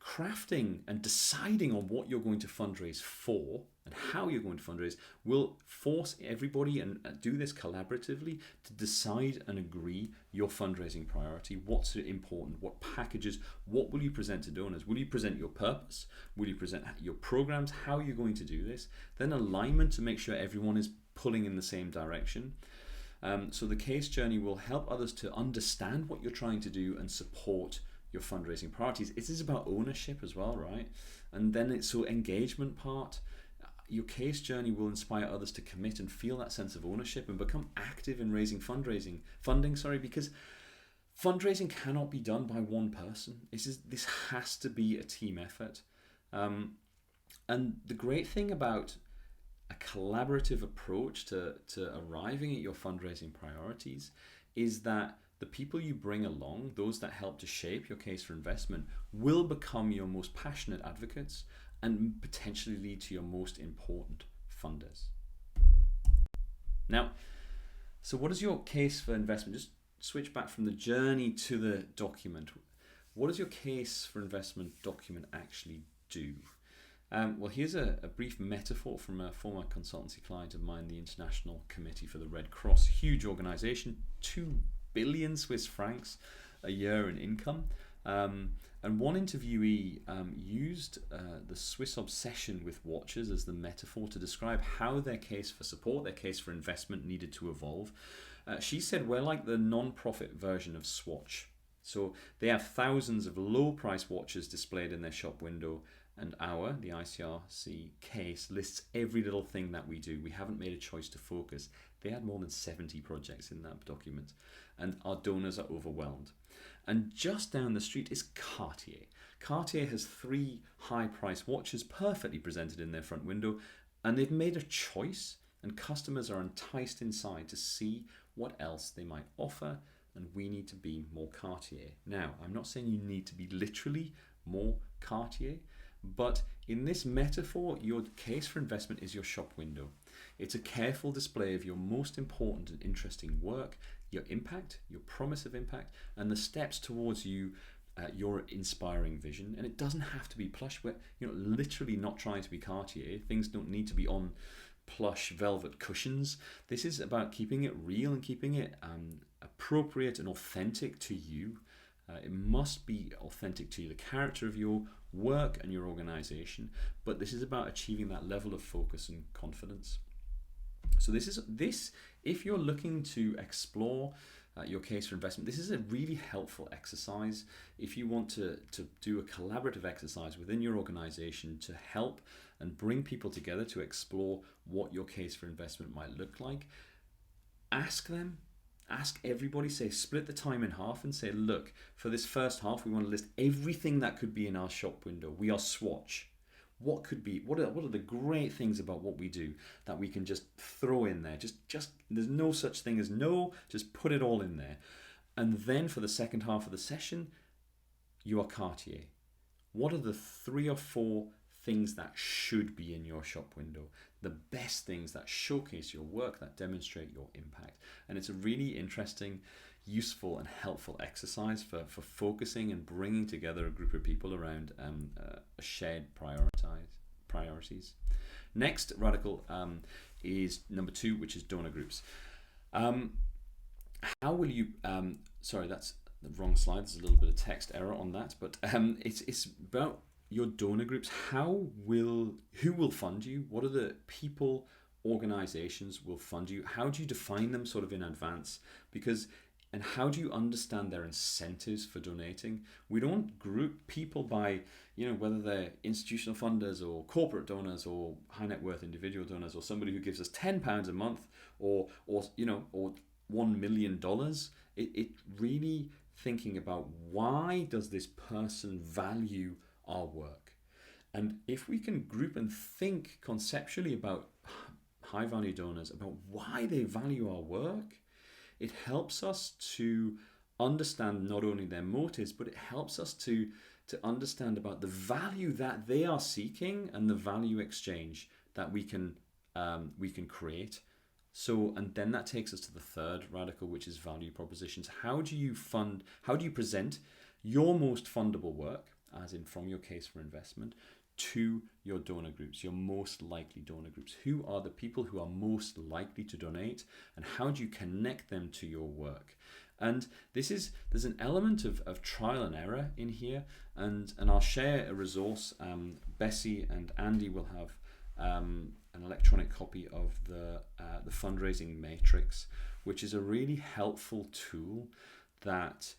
crafting and deciding on what you're going to fundraise for and how you're going to fundraise will force everybody, and do this collaboratively, to decide and agree your fundraising priority. What's important? What packages? What will you present to donors? Will you present your purpose? Will you present your programs? How are you going to do this? Then alignment, to make sure everyone is pulling in the same direction. So the case journey will help others to understand what you're trying to do and support your fundraising priorities. It is about ownership as well, right? And then it's so engagement part. Your case journey will inspire others to commit and feel that sense of ownership and become active in raising funding, because fundraising cannot be done by one person. This has to be a team effort. And the great thing about a collaborative approach to arriving at your fundraising priorities is that the people you bring along, those that help to shape your case for investment, will become your most passionate advocates and potentially lead to your most important funders. Now, so what is your case for investment? Just switch back from the journey to the document. What does your case for investment document actually do? Well, here's a brief metaphor from a former consultancy client of mine, the International Committee for the Red Cross. Huge organization, 2 billion Swiss francs a year in income. And one interviewee used the Swiss obsession with watches as the metaphor to describe how their case for support, their case for investment, needed to evolve. She said, we're like the non-profit version of Swatch. So they have thousands of low-price watches displayed in their shop window, and the ICRC case, lists every little thing that we do. We haven't made a choice to focus. They had more than 70 projects in that document, and our donors are overwhelmed. And just down the street is Cartier. Cartier has 3 high-priced watches perfectly presented in their front window, and they've made a choice, and customers are enticed inside to see what else they might offer, and we need to be more Cartier. Now, I'm not saying you need to be literally more Cartier, but in this metaphor, your case for investment is your shop window. It's a careful display of your most important and interesting work, your impact, your promise of impact, and the steps towards your inspiring vision. And it doesn't have to be plush. We're literally not trying to be Cartier. Things don't need to be on plush velvet cushions. This is about keeping it real and keeping it appropriate and authentic to you. It must be authentic to the character of your work and your organization, but this is about achieving that level of focus and confidence. So if you're looking to explore your case for investment, this is a really helpful exercise. If you want to do a collaborative exercise within your organization to help and bring people together to explore what your case for investment might look like, ask everybody, split the time in half and say, look, for this first half, we want to list everything that could be in our shop window. We are Swatch. What are the great things about what we do that we can just throw in there? Just there's no such thing as no, just put it all in there. And then for the second half of the session, you are Cartier. What are the 3 or 4 things that should be in your shop window? The best things that showcase your work, that demonstrate your impact. And it's a really interesting, useful and helpful exercise for focusing and bringing together a group of people around shared priorities. Next radical is number 2, which is donor groups. How will you, sorry, that's the wrong slide. There's a little bit of text error on that, but it's about your donor groups. Who will fund you? What are the people, organizations will fund you? How do you define them sort of in advance? And how do you understand their incentives for donating? We don't group people by, whether they're institutional funders or corporate donors or high net worth individual donors or somebody who gives us £10 a month or $1 million. It really thinking about, why does this person value our work? And if we can group and think conceptually about high value donors, about why they value our work, it helps us to understand not only their motives, but it helps us to understand about the value that they are seeking and the value exchange that we can create. So, and then that takes us to the third radical, which is value propositions. How do you present your most fundable work, as in from your case for investment, to your donor groups, your most likely donor groups? Who are the people who are most likely to donate, and how do you connect them to your work? And there's an element of trial and error in here, and I'll share a resource. Bessie and Andy will have an electronic copy of the fundraising matrix, which is a really helpful tool that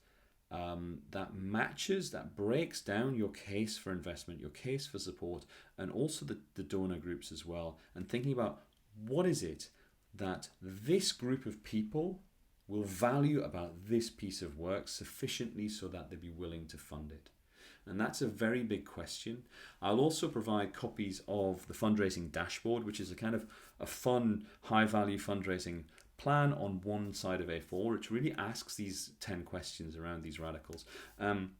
breaks down your case for investment, your case for support, and also the donor groups as well, and thinking about what is it that this group of people will value about this piece of work sufficiently so that they'd be willing to fund it. And that's a very big question. I'll also provide copies of the fundraising dashboard, which is a kind of a fun, high-value fundraising plan on one side of A4, which really asks these 10 questions around these radicals. And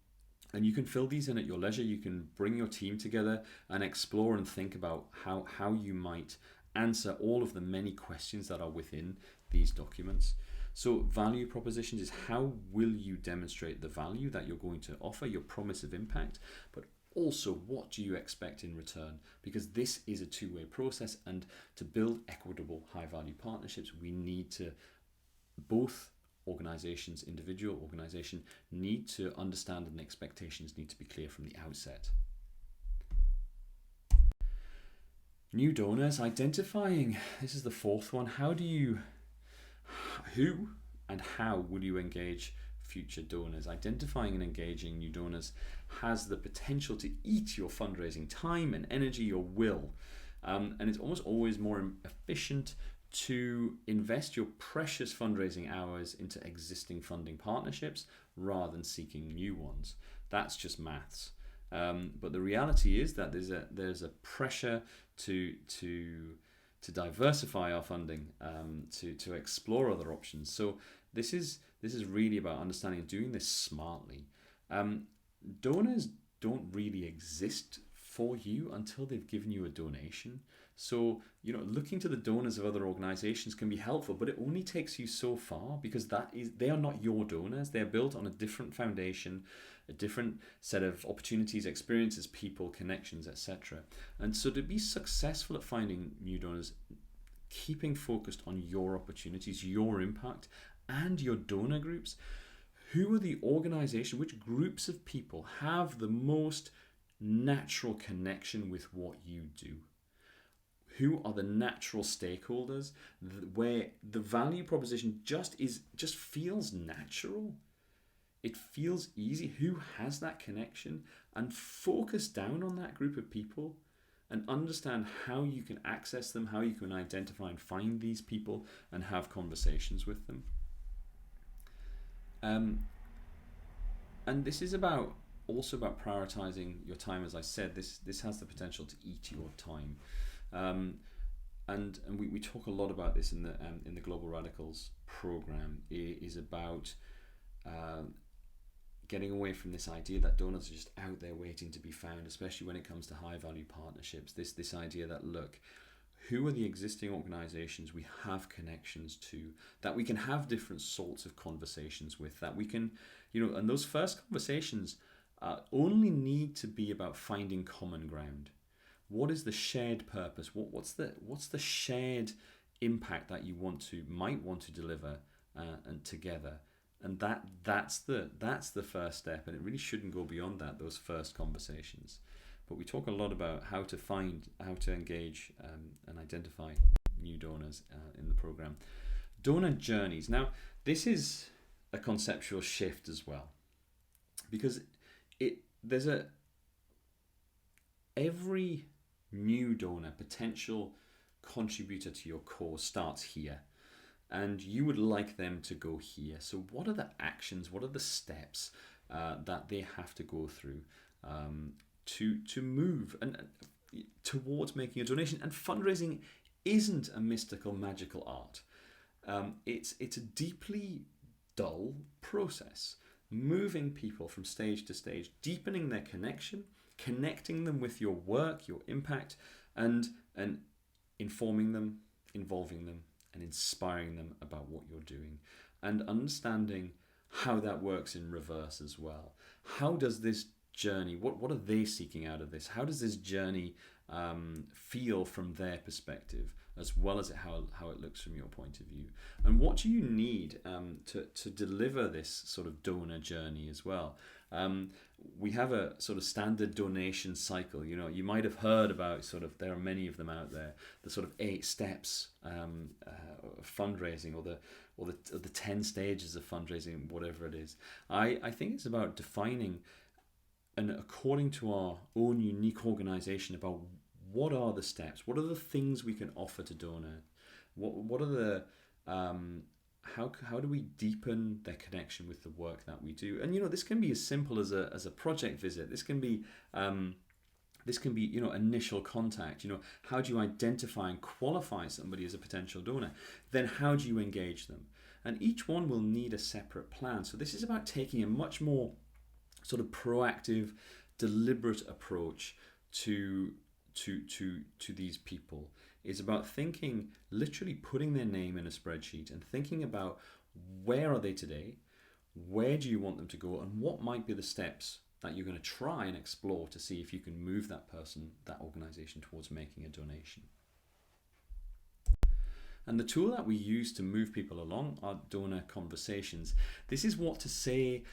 you can fill these in at your leisure. You can bring your team together and explore and think about how you might answer all of the many questions that are within these documents. So value propositions is how will you demonstrate the value that you're going to offer, your promise of impact, but also what do you expect in return? Because this is a two-way process, and to build equitable high-value partnerships, we need to, both organizations, individual organization, need to understand, and the expectations need to be clear from the outset. New donors, identifying, this is the fourth one. Who and how will you engage future donors? Identifying and engaging new donors has the potential to eat your fundraising time and energy, your will. And it's almost always more efficient to invest your precious fundraising hours into existing funding partnerships rather than seeking new ones. That's just maths. But the reality is that there's a pressure to diversify our funding, to explore other options. So this is really about understanding and doing this smartly. Donors don't really exist for you until they've given you a donation. So, looking to the donors of other organizations can be helpful, but it only takes you so far, because they are not your donors. They're built on a different foundation, a different set of opportunities, experiences, people, connections, etc. And so to be successful at finding new donors, keeping focused on your opportunities, your impact, and your donor groups, who are the organization, which groups of people have the most natural connection with what you do? Who are the natural stakeholders where the value proposition just feels natural? It feels easy. Who has that connection? And focus down on that group of people and understand how you can access them, how you can identify and find these people and have conversations with them. And this is also about prioritizing your time. As I said, this has the potential to eat your time. And we talk a lot about this in the Global Radicals program. It is about getting away from this idea that donors are just out there waiting to be found, especially when it comes to high value partnerships. This idea that, look, who are the existing organizations we have connections to, that we can have different sorts of conversations with, that we can, and those first conversations only need to be about finding common ground. What is the shared purpose? What's the shared impact that you might want to deliver and together? And that's the first step, and it really shouldn't go beyond that, those first conversations. But we talk a lot about how to engage and identify new donors in the program. Donor journeys. Now, this is a conceptual shift as well, because every new donor, potential contributor to your cause, starts here, and you would like them to go here. So what are the actions, what are the steps that they have to go through to move and towards making a donation. And fundraising isn't a mystical, magical art. It's a deeply dull process, moving people from stage to stage, deepening their connection, connecting them with your work, your impact, and informing them, involving them, and inspiring them about what you're doing, and understanding how that works in reverse as well. How does this journey, what are they seeking out of this? How does this journey feel from their perspective, as well as how it looks from your point of view? And what do you need to deliver this sort of donor journey as well? We have a sort of standard donation cycle. You know, you might have heard about there are many of them out there, the sort of 8 steps of fundraising, or the 10 stages of fundraising, whatever it is. I think it's about defining, and according to our own unique organization, about what are the steps, what are the things we can offer to donors, what are the how do we deepen their connection with the work that we do? And this can be as simple as a project visit. This can be initial contact. How do you identify and qualify somebody as a potential donor? Then how do you engage them? And each one will need a separate plan. So this is about taking a much more sort of proactive, deliberate approach to these people. Is about thinking, literally putting their name in a spreadsheet and thinking about where are they today, where do you want them to go, and what might be the steps that you're going to try and explore to see if you can move that person, that organization, towards making a donation. And the tool that we use to move people along are donor conversations. This is what to say,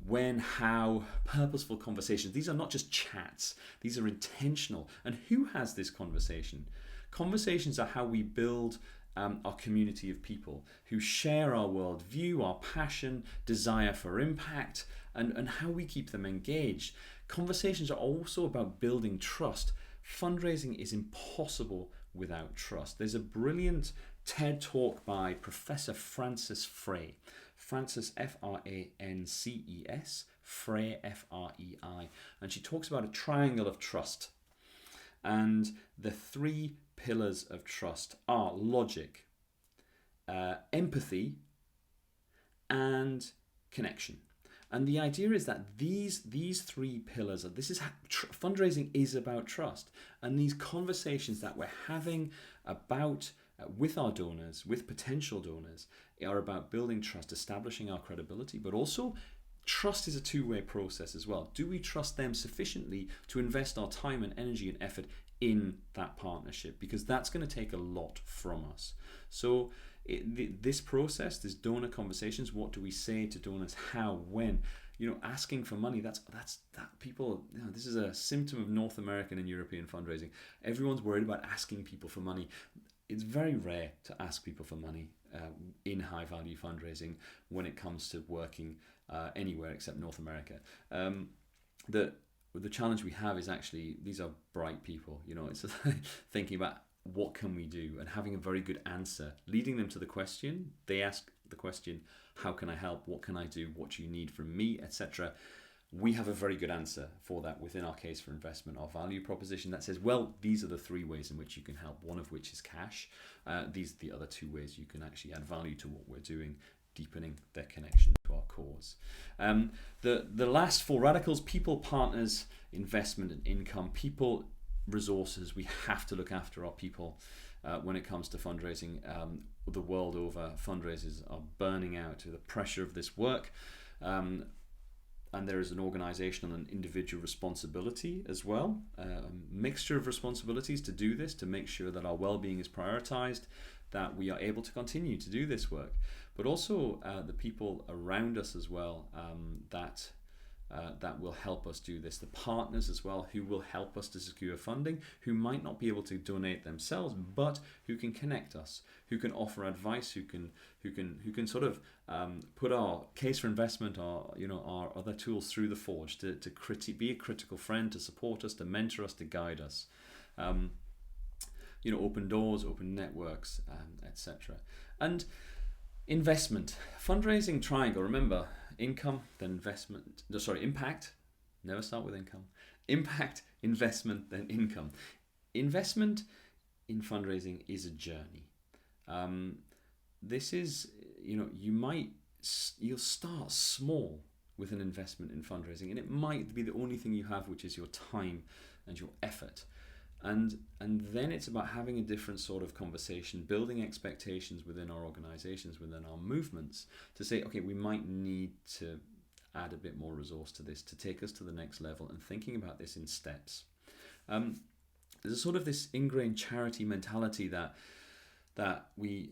when, how, purposeful conversations. These are not just chats, these are intentional. And who has this conversation? Conversations are how we build our community of people who share our worldview, our passion, desire for impact, and how we keep them engaged. Conversations are also about building trust. Fundraising is impossible without trust. There's a brilliant TED talk by Professor Frances Frey. Frances, F-R-A-N-C-E-S, Frey, F-R-E-I. And she talks about a triangle of trust. And the 3 pillars of trust are logic, empathy, and connection. And the idea is that these 3 pillars, fundraising is about trust. And these conversations that we're having about with our donors, with potential donors, are about building trust, establishing our credibility, but also trust is a 2-way process as well. Do we trust them sufficiently to invest our time and energy and effort in that partnership? Because that's going to take a lot from us. So this process, this donor conversations, what do we say to donors, how, when? Asking for money, that people, this is a symptom of North American and European fundraising. Everyone's worried about asking people for money. It's very rare to ask people for money in high value fundraising when it comes to working anywhere except North America. The challenge we have is actually, these are bright people. It's thinking about what can we do and having a very good answer, leading them to the question. They ask the question, how can I help? What can I do? What do you need from me, etc. We have a very good answer for that within our case for investment, our value proposition that says, well, these are the 3 ways in which you can help, one of which is cash. These are the other 2 ways you can actually add value to what we're doing, deepening their connection to our cause. The last 4 radicals: people, partners, investment, and income. People, resources. We have to look after our people when it comes to fundraising. The world over, fundraisers are burning out to the pressure of this work. And there is an organizational and individual responsibility as well, a mixture of responsibilities to do this, to make sure that our well-being is prioritized, that we are able to continue to do this work, but also the people around us as well, that will help us do this. The partners as well, who will help us to secure funding, who might not be able to donate themselves, but who can connect us, who can offer advice, who can sort of put our case for investment, our other tools through the forge to be a critical friend, to support us, to mentor us, to guide us. Open doors, open networks, etc. And investment, fundraising triangle. Remember, income, then investment. Impact. Never start with income. Impact, investment, then income. Investment in fundraising is a journey. This is, you'll start small with an investment in fundraising, and it might be the only thing you have, which is your time and your effort. And then it's about having a different sort of conversation, building expectations within our organizations, within our movements, to say, okay, we might need to add a bit more resource to this to take us to the next level, and thinking about this in steps. There's a sort of this ingrained charity mentality that we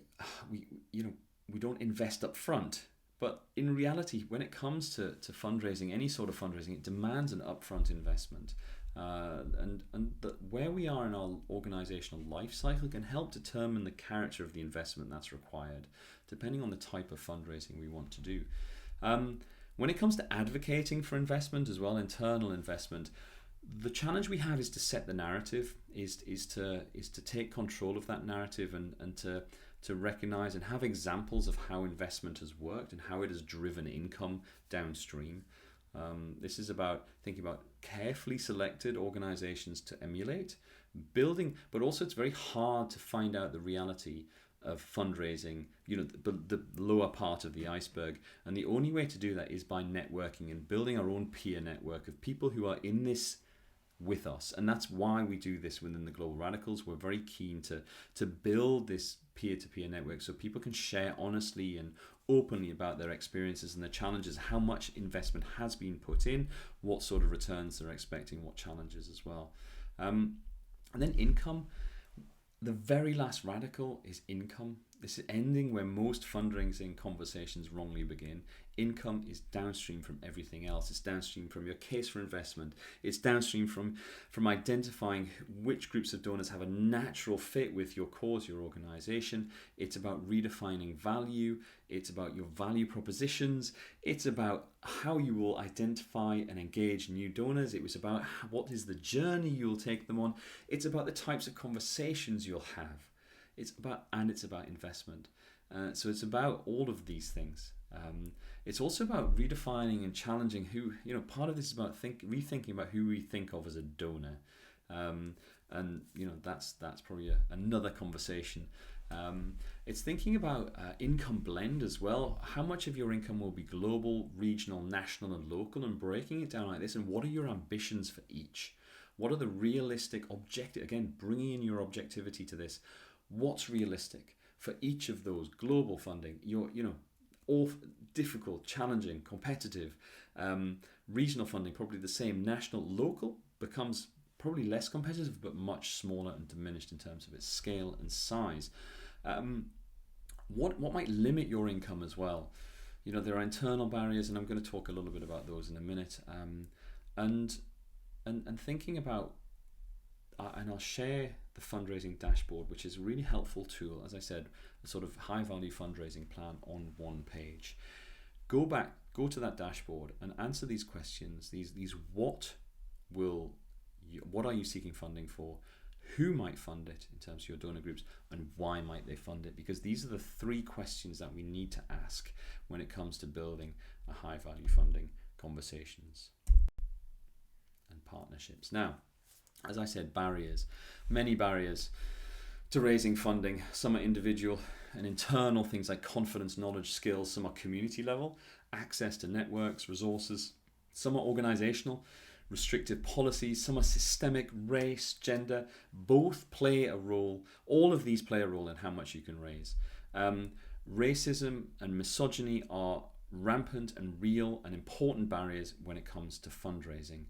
don't invest up front. But in reality, when it comes to fundraising, any sort of fundraising, it demands an upfront investment. Where we are in our organizational life cycle can help determine the character of the investment that's required, depending on the type of fundraising we want to do. When it comes to advocating for investment as well, internal investment, the challenge we have is to set the narrative, is to take control of that narrative, and to recognize and have examples of how investment has worked and how it has driven income downstream. This is about thinking about carefully selected organizations to emulate, building, but also it's very hard to find out the reality of fundraising, the lower part of the iceberg. And the only way to do that is by networking and building our own peer network of people who are in this with us. And that's why we do this within the Global Radicals. We're very keen to build this peer-to-peer network so people can share honestly and openly about their experiences and their challenges, how much investment has been put in, what sort of returns they're expecting, what challenges as well. And then income. The very last radical is income. This is ending where most fundraising conversations wrongly begin. Income is downstream from everything else. It's downstream from your case for investment. It's downstream from identifying which groups of donors have a natural fit with your cause, your organization. It's about redefining value. It's about your value propositions. It's about how you will identify and engage new donors. It was about what is the journey you'll take them on. It's about the types of conversations you'll have. It's about investment. So it's about all of these things. It's also about redefining and challenging who, part of this is about rethinking about who we think of as a donor. That's probably another conversation. It's thinking about income blend as well. How much of your income will be global, regional, national, and local, and breaking it down like this. And what are your ambitions for each? What are the realistic objective? Again, bringing in your objectivity to this. What's realistic for each of those? Global funding, all difficult, challenging, competitive. Regional funding, probably the same. National, local becomes probably less competitive, but much smaller and diminished in terms of its scale and size. What might limit your income as well? There are internal barriers, and I'm going to talk a little bit about those in a minute. And thinking about, and I'll share the fundraising dashboard, which is a really helpful tool. As I said, a sort of high value fundraising plan on one page. Go to that dashboard and answer these questions. These what are you seeking funding for? Who might fund it in terms of your donor groups, and why might they fund it? Because these are the three questions that we need to ask when it comes to building a high value funding conversations and partnerships. Now, as I said, many barriers to raising funding. Some are individual and internal, things like confidence, knowledge, skills. Some are community level, access to networks, resources. Some are organizational, restrictive policies. Some are systemic, race, gender. Both play a role. All of these play a role in how much you can raise. Racism and misogyny are rampant and real and important barriers when it comes to fundraising.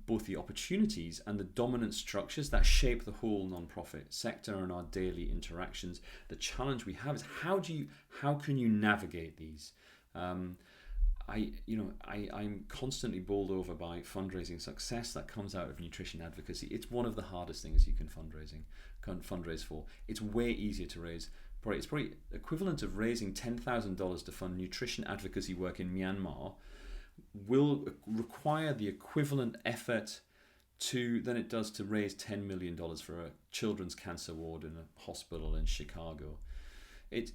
Both the opportunities and the dominant structures that shape the whole non-profit sector and our daily interactions. The challenge we have is how can you navigate these? I'm constantly bowled over by fundraising success that comes out of nutrition advocacy. It's one of the hardest things you can fundraise for. It's way easier to raise. It's probably equivalent of raising $10,000 to fund nutrition advocacy work in Myanmar will require the equivalent effort than it does to raise $10 million for a children's cancer ward in a hospital in Chicago. It's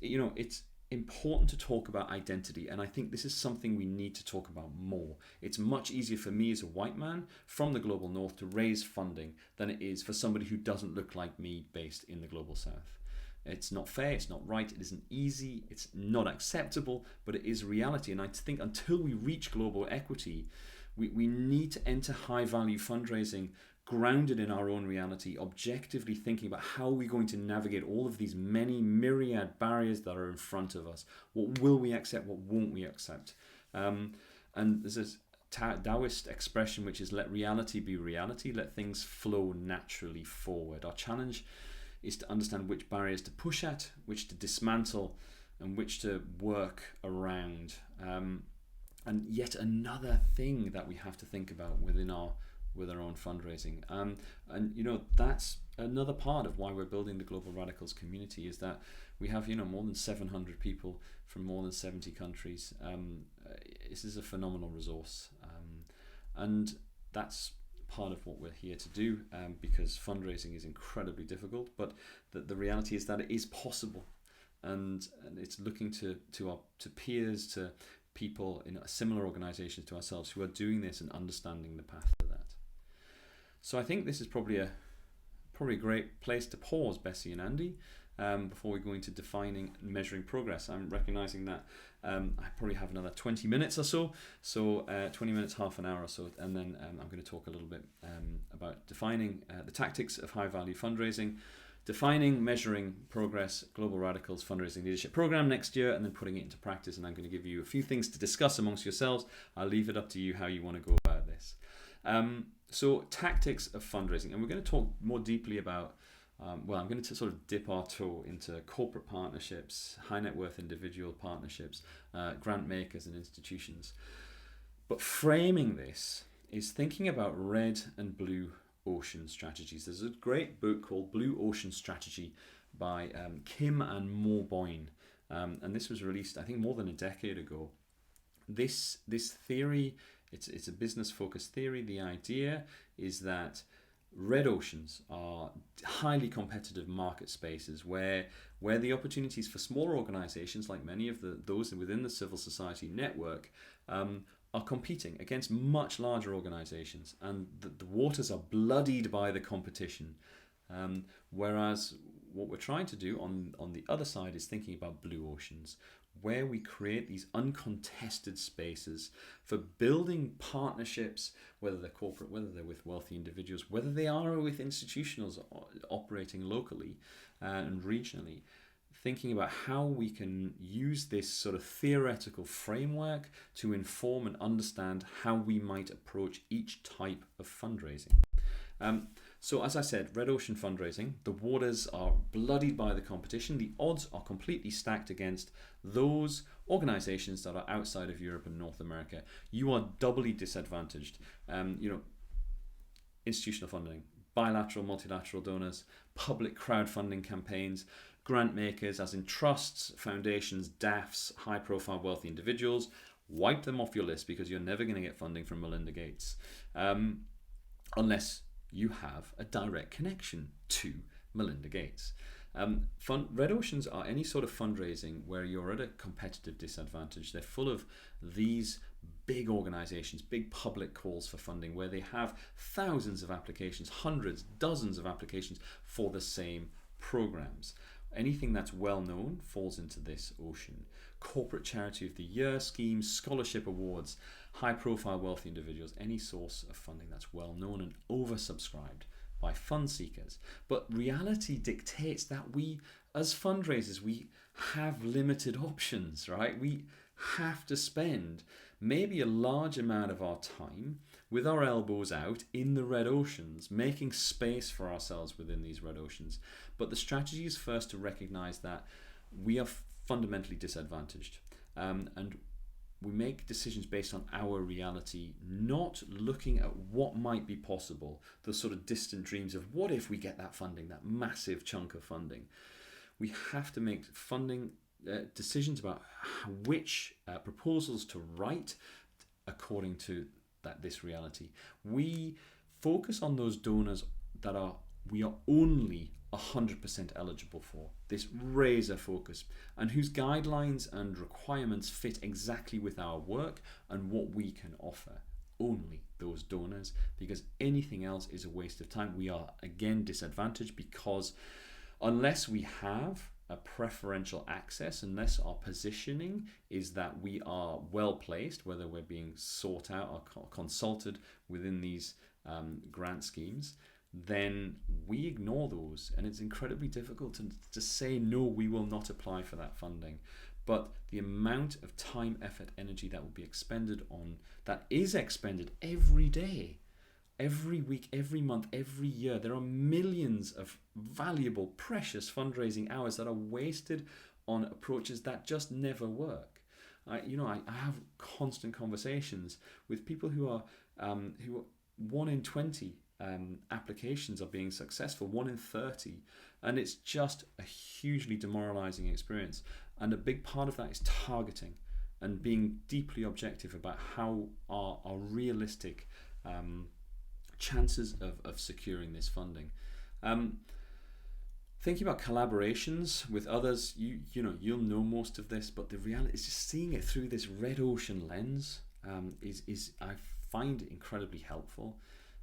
important to talk about identity, and I think this is something we need to talk about more. It's much easier for me as a white man from the global north to raise funding than it is for somebody who doesn't look like me based in the global south. It's not fair, it's not right, it isn't easy, it's not acceptable, but it is reality. And I think until we reach global equity, we need to enter high value fundraising grounded in our own reality, objectively thinking about how we're going to navigate all of these many myriad barriers that are in front of us. What will we accept? What won't we accept? And there's this Taoist expression which is, let reality be reality, let things flow naturally forward. Our challenge is to understand which barriers to push at, which to dismantle, and which to work around. And yet another thing that we have to think about with our own fundraising. And that's another part of why we're building the Global Radicals community, is that we have more than 700 people from more than 70 countries. This is a phenomenal resource, and that's part of what we're here to do, because fundraising is incredibly difficult, but the reality is that it is possible, and it's looking to peers, to people in similar organizations to ourselves who are doing this and understanding the path to that. So I think this is probably a great place to pause, Bessie and Andy, before we go into defining and measuring progress. I'm recognizing that I probably have another 20 minutes or so, 20 minutes, half an hour or so, and then I'm going to talk a little bit about defining the tactics of high value fundraising, defining, measuring progress, Global Radicals Fundraising Leadership Program next year, and then putting it into practice. And I'm going to give you a few things to discuss amongst yourselves. I'll leave it up to you how you want to go about this. So tactics of fundraising, and we're going to talk more deeply about, I'm going to sort of dip our toe into corporate partnerships, high net worth individual partnerships, grant makers and institutions. But framing this is thinking about red and blue ocean strategies. There's a great book called Blue Ocean Strategy by Kim and Mo Boyne, and this was released, I think, more than a decade ago. This theory, it's a business-focused theory. The idea is that red oceans are highly competitive market spaces where the opportunities for smaller organizations, like many of those within the civil society network, are competing against much larger organizations, and the waters are bloodied by the competition. Whereas what we're trying to do on the other side is thinking about blue oceans, where we create these uncontested spaces for building partnerships, whether they're corporate, whether they're with wealthy individuals, whether they are with institutionals operating locally and regionally, thinking about how we can use this sort of theoretical framework to inform and understand how we might approach each type of fundraising. So as I said, red ocean fundraising, the waters are bloodied by the competition. The odds are completely stacked against those organizations that are outside of Europe and North America. You are doubly disadvantaged. Institutional funding, bilateral, multilateral donors, public crowdfunding campaigns, grant makers, as in trusts, foundations, DAFs, high-profile wealthy individuals. Wipe them off your list, because you're never going to get funding from Melinda Gates, unless you have a direct connection to Melinda Gates. Red oceans are any sort of fundraising where you're at a competitive disadvantage. They're full of these big organizations, big public calls for funding, where they have thousands of applications, hundreds, dozens of applications for the same programs. Anything that's well known falls into this ocean. Corporate Charity of the Year schemes, scholarship awards, high profile wealthy individuals, any source of funding that's well known and oversubscribed by fund seekers. But reality dictates that we, as fundraisers, we have limited options, right? We have to spend maybe a large amount of our time with our elbows out in the red oceans, making space for ourselves within these red oceans. But the strategy is first to recognize that we are fundamentally disadvantaged, and we make decisions based on our reality, not looking at what might be possible, the sort of distant dreams of what if we get that funding, that massive chunk of funding. We have to make funding decisions about which proposals to write according to this reality. We focus on those donors that are we are only 100% eligible for, this razor focus, and whose guidelines and requirements fit exactly with our work and what we can offer. Only those donors, because anything else is a waste of time. We are again disadvantaged because unless we have a preferential access, unless our positioning is that we are well placed, whether we're being sought out or consulted within these grant schemes, then we ignore those, and it's incredibly difficult to say no, we will not apply for that funding. But the amount of time, effort, energy that will be expended on that is expended every day, every week, every month, every year. There are millions of valuable, precious fundraising hours that are wasted on approaches that just never work. I have constant conversations with people who are 1 in 20 applications are being successful, 1 in 30, and it's just a hugely demoralizing experience. And a big part of that is targeting and being deeply objective about how are realistic chances of securing this funding. Thinking about collaborations with others, you'll know most of this, but the reality is just seeing it through this red ocean lens is I find incredibly helpful.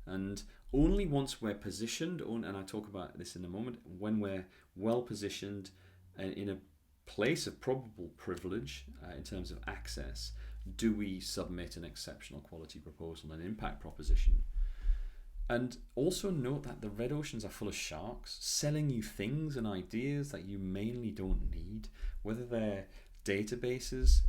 And only once we're positioned, and I talk about this in a moment, when we're well positioned in a place of probable privilege in terms of access, do we submit an exceptional quality proposal, an impact proposition. And also note that the red oceans are full of sharks selling you things and ideas that you mainly don't need, whether they're databases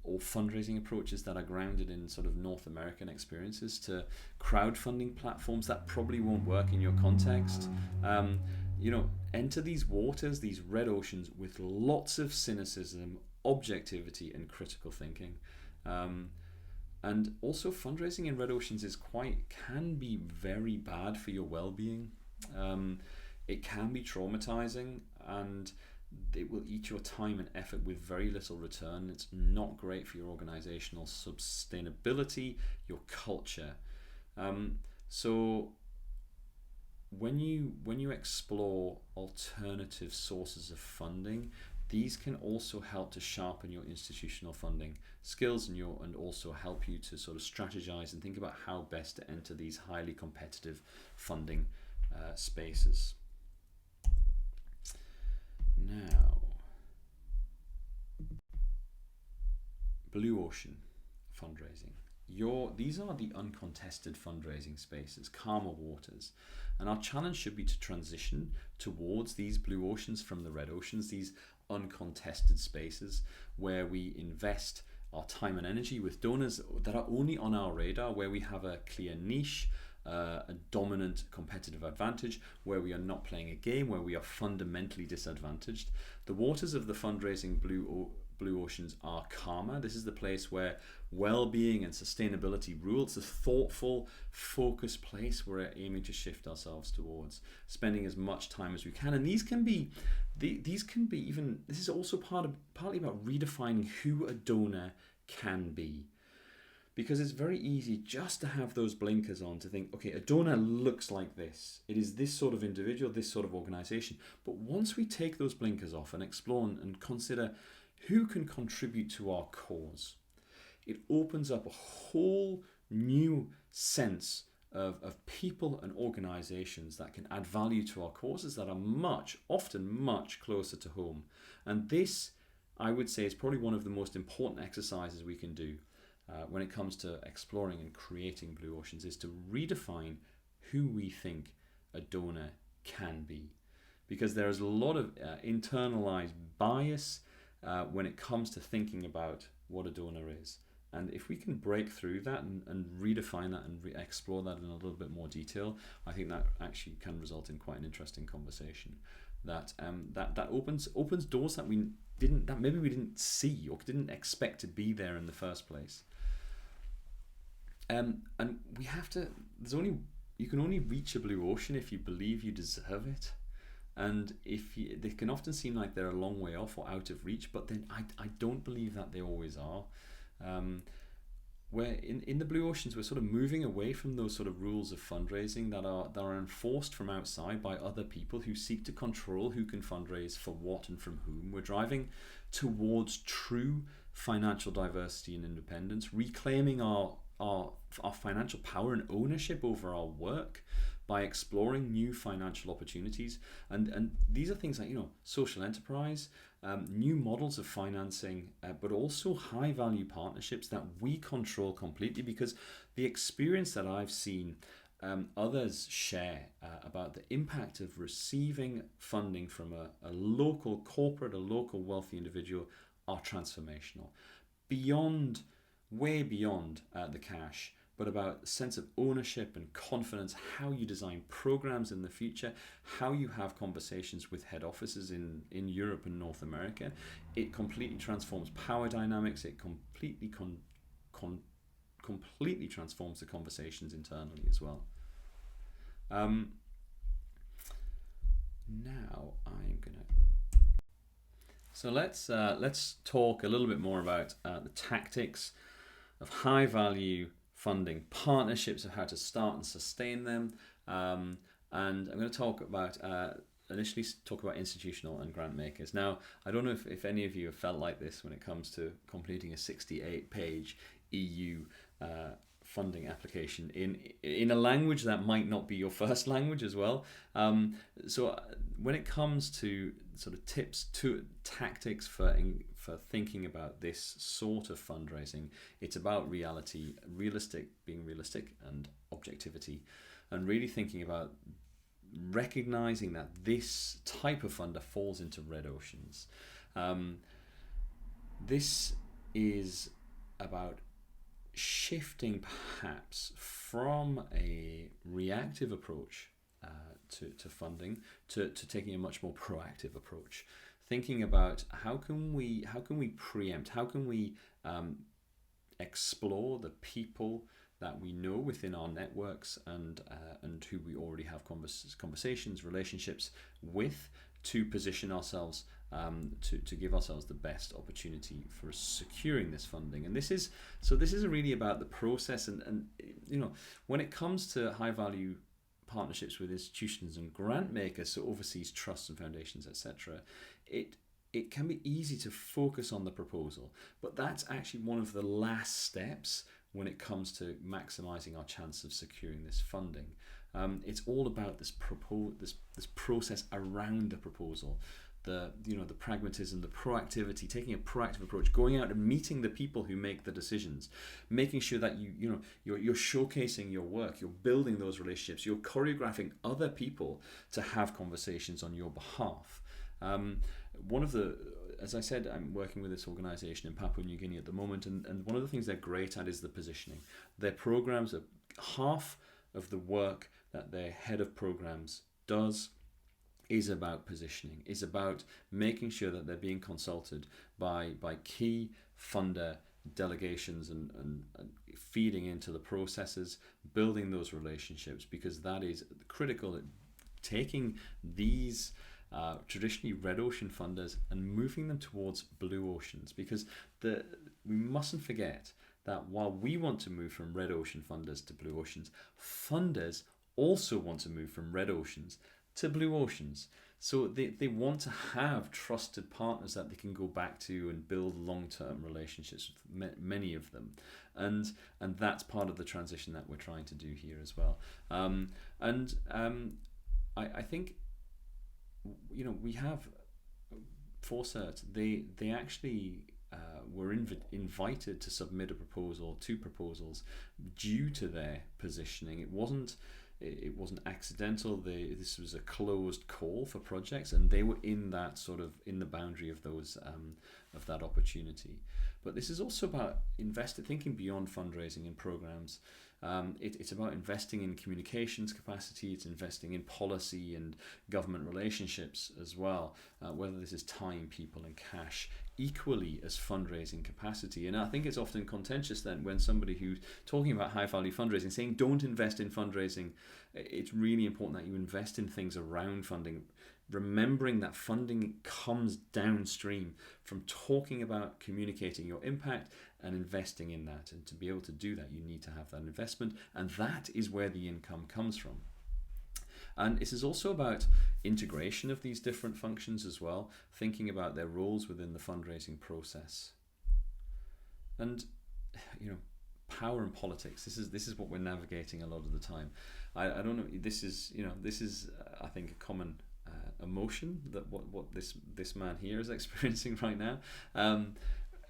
or fundraising approaches that are grounded in sort of North American experiences, to crowdfunding platforms that probably won't work in your context. Enter these waters, these red oceans, with lots of cynicism, objectivity, and critical thinking. And also, fundraising in red oceans can be very bad for your well-being. It can be traumatizing, and it will eat your time and effort with very little return. It's not great for your organizational sustainability, your culture. So when you explore alternative sources of funding, these can also help to sharpen your institutional funding skills and also help you to sort of strategize and think about how best to enter these highly competitive funding spaces. Now, blue ocean fundraising. These are the uncontested fundraising spaces, calmer waters. And our challenge should be to transition towards these blue oceans from the red oceans, these uncontested spaces where we invest our time and energy with donors that are only on our radar, where we have a clear niche, a dominant competitive advantage, where we are not playing a game, where we are fundamentally disadvantaged. The waters of the fundraising blue oceans are calmer. This is the place where well-being and sustainability rule. It's a thoughtful, focused place we're aiming to shift ourselves towards, spending as much time as we can. And these can be even, this is also partly about redefining who a donor can be. Because it's very easy just to have those blinkers on, to think, okay, a donor looks like this. It is this sort of individual, this sort of organization. But once we take those blinkers off and explore and consider who can contribute to our cause, it opens up a whole new sense of people and organizations that can add value to our causes that are often much closer to home. And this, I would say, is probably one of the most important exercises we can do when it comes to exploring and creating blue oceans, is to redefine who we think a donor can be. Because there is a lot of internalized bias when it comes to thinking about what a donor is. And if we can break through that and redefine that and explore that in a little bit more detail, I think that actually can result in quite an interesting conversation. That opens doors that maybe we didn't see or didn't expect to be there in the first place. And we have to. You can only reach a blue ocean if you believe you deserve it. And they can often seem like they're a long way off or out of reach, but then I don't believe that they always are. where in the blue oceans we're sort of moving away from those sort of rules of fundraising that are enforced from outside by other people who seek to control who can fundraise for what and from whom. We're driving towards true financial diversity and independence, reclaiming our financial power and ownership over our work by exploring new financial opportunities. And these are things like, social enterprise, new models of financing, but also high value partnerships that we control completely, because the experience that I've seen others share about the impact of receiving funding from a local corporate, a local wealthy individual are transformational. Way beyond the cash, but about a sense of ownership and confidence, how you design programs in the future, how you have conversations with head offices in Europe and North America. It completely transforms power dynamics. It completely completely transforms the conversations internally as well. Now I'm gonna. So let's talk a little bit more about the tactics of high value funding partnerships, of how to start and sustain them, and I'm going to talk about initially talk about institutional and grant makers. Now, I don't know if any of you have felt like this when it comes to completing a 68-page EU funding application in a language that might not be your first language as well. So when it comes to sort of tips to tactics for thinking about this sort of fundraising, it's about being realistic and objectivity, and really thinking about recognizing that this type of funder falls into red oceans. This is about shifting perhaps from a reactive approach to funding to taking a much more proactive approach, thinking about how can we preempt, how can we explore the people that we know within our networks and who we already have conversations, relationships with, to position ourselves to give ourselves the best opportunity for securing this funding. And this is really about the process, and when it comes to high value partnerships with institutions and grant makers, so overseas trusts and foundations, etc., it can be easy to focus on the proposal, but that's actually one of the last steps when it comes to maximizing our chance of securing this funding. It's all about this process around the proposal, the pragmatism, the proactivity, taking a proactive approach, going out and meeting the people who make the decisions, making sure that you're showcasing your work, you're building those relationships, you're choreographing other people to have conversations on your behalf. As I said, I'm working with this organization in Papua New Guinea at the moment, and one of the things they're great at is the positioning. Their programs are half of the work that their head of programs does is about positioning, is about making sure that they're being consulted by key funder delegations and feeding into the processes, building those relationships, because that is critical. Taking these traditionally red ocean funders and moving them towards blue oceans, because we mustn't forget that while we want to move from red ocean funders to blue oceans, funders also want to move from red oceans to blue oceans. So they want to have trusted partners that they can go back to and build long-term relationships with, many of them, and that's part of the transition that we're trying to do here as well. I think we have Forcert. They actually were invited to submit two proposals due to their positioning. It wasn't accidental. This was a closed call for projects, and they were in the boundary of those of that opportunity. But this is also about thinking beyond fundraising in programs. It's about investing in communications capacity. It's investing in policy and government relationships as well, whether this is time, people, and cash, equally as fundraising capacity. And I think it's often contentious then when somebody who's talking about high value fundraising saying don't invest in fundraising. It's really important that you invest in things around funding, remembering that funding comes downstream from talking about communicating your impact and investing in that. And to be able to do that, you need to have that investment, and that is where the income comes from. And this is also about integration of these different functions as well, thinking about their roles within the fundraising process. And power and politics. This is what we're navigating a lot of the time. I don't know. This is I think a common emotion that what this man here is experiencing right now.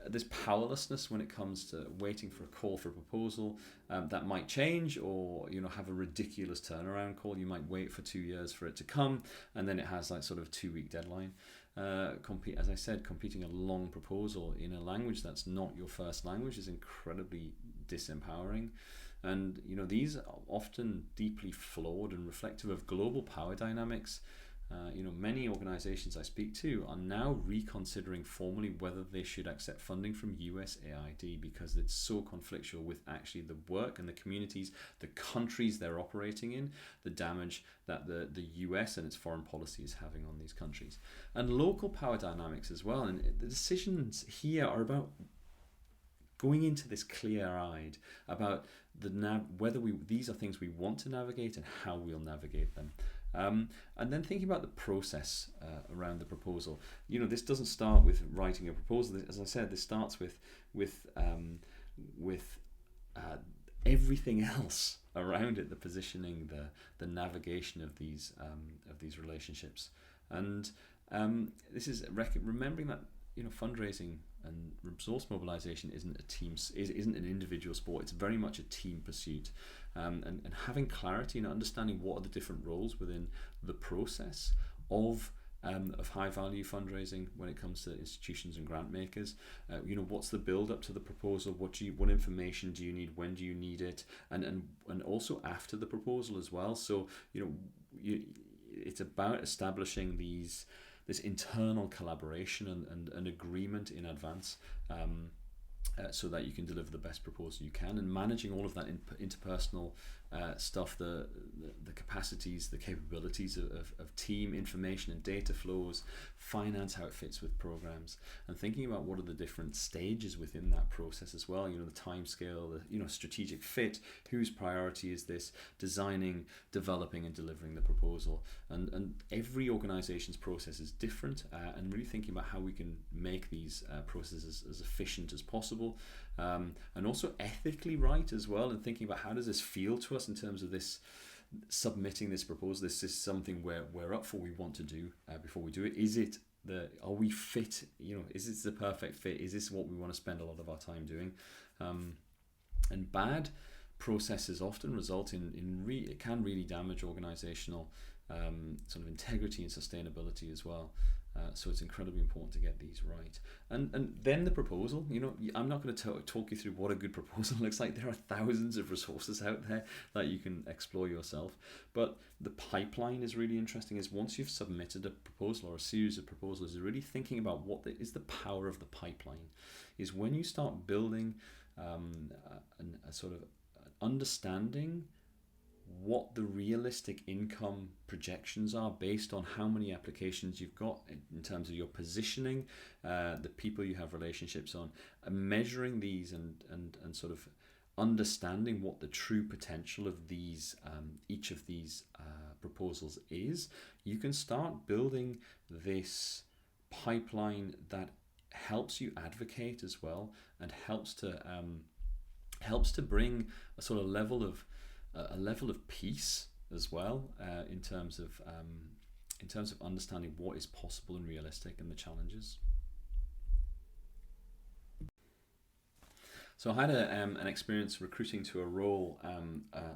There's powerlessness when it comes to waiting for a call for a proposal that might change, or have a ridiculous turnaround call. You might wait for 2 years for it to come, and then it has like sort of 2-week deadline. As I said, competing a long proposal in a language that's not your first language is incredibly disempowering. And these are often deeply flawed and reflective of global power dynamics. Many organizations I speak to are now reconsidering formally whether they should accept funding from USAID because it's so conflictual with actually the work and the communities, the countries they're operating in, the damage that the US and its foreign policy is having on these countries. And local power dynamics as well. And the decisions here are about going into this clear-eyed about whether these are things we want to navigate and how we'll navigate them. And then thinking about the process around the proposal. This doesn't start with writing a proposal. As I said, this starts with everything else around it: the positioning, the navigation of these relationships. And this is remembering that fundraising and resource mobilization isn't an individual sport. It's very much a team pursuit, and having clarity and understanding what are the different roles within the process of high value fundraising when it comes to institutions and grant makers. What's the build up to the proposal? What information do you need? When do you need it? And also after the proposal as well. So it's about establishing this internal collaboration and agreement in advance, so that you can deliver the best proposal you can, and managing all of that interpersonal stuff, the capacities, the capabilities of team information and data flows, finance, how it fits with programs, and thinking about what are the different stages within that process as well. The time scale, the strategic fit, whose priority is this, designing, developing and delivering the proposal, and every organization's process is different, and really thinking about how we can make these processes as efficient as possible, and also ethically right as well, and thinking about how does this feel to us in terms of this submitting this proposal. This is something we're up for, we want to do before we do it. Are we fit? Is this the perfect fit? Is this what we want to spend a lot of our time doing? And bad processes often result it can really damage organizational sort of integrity and sustainability as well. So it's incredibly important to get these right. And then the proposal, I'm not going to talk you through what a good proposal looks like. There are thousands of resources out there that you can explore yourself. But the pipeline is really interesting. Is once you've submitted a proposal or a series of proposals, is really thinking about what is the power of the pipeline. Is when you start building a sort of understanding what the realistic income projections are based on how many applications you've got in terms of your positioning, the people you have relationships on, and measuring these and sort of understanding what the true potential of these each of these proposals is. You can start building this pipeline that helps you advocate as well, and helps to bring a sort of level of peace as well, in terms of understanding what is possible and realistic and the challenges. So I had an experience recruiting to a role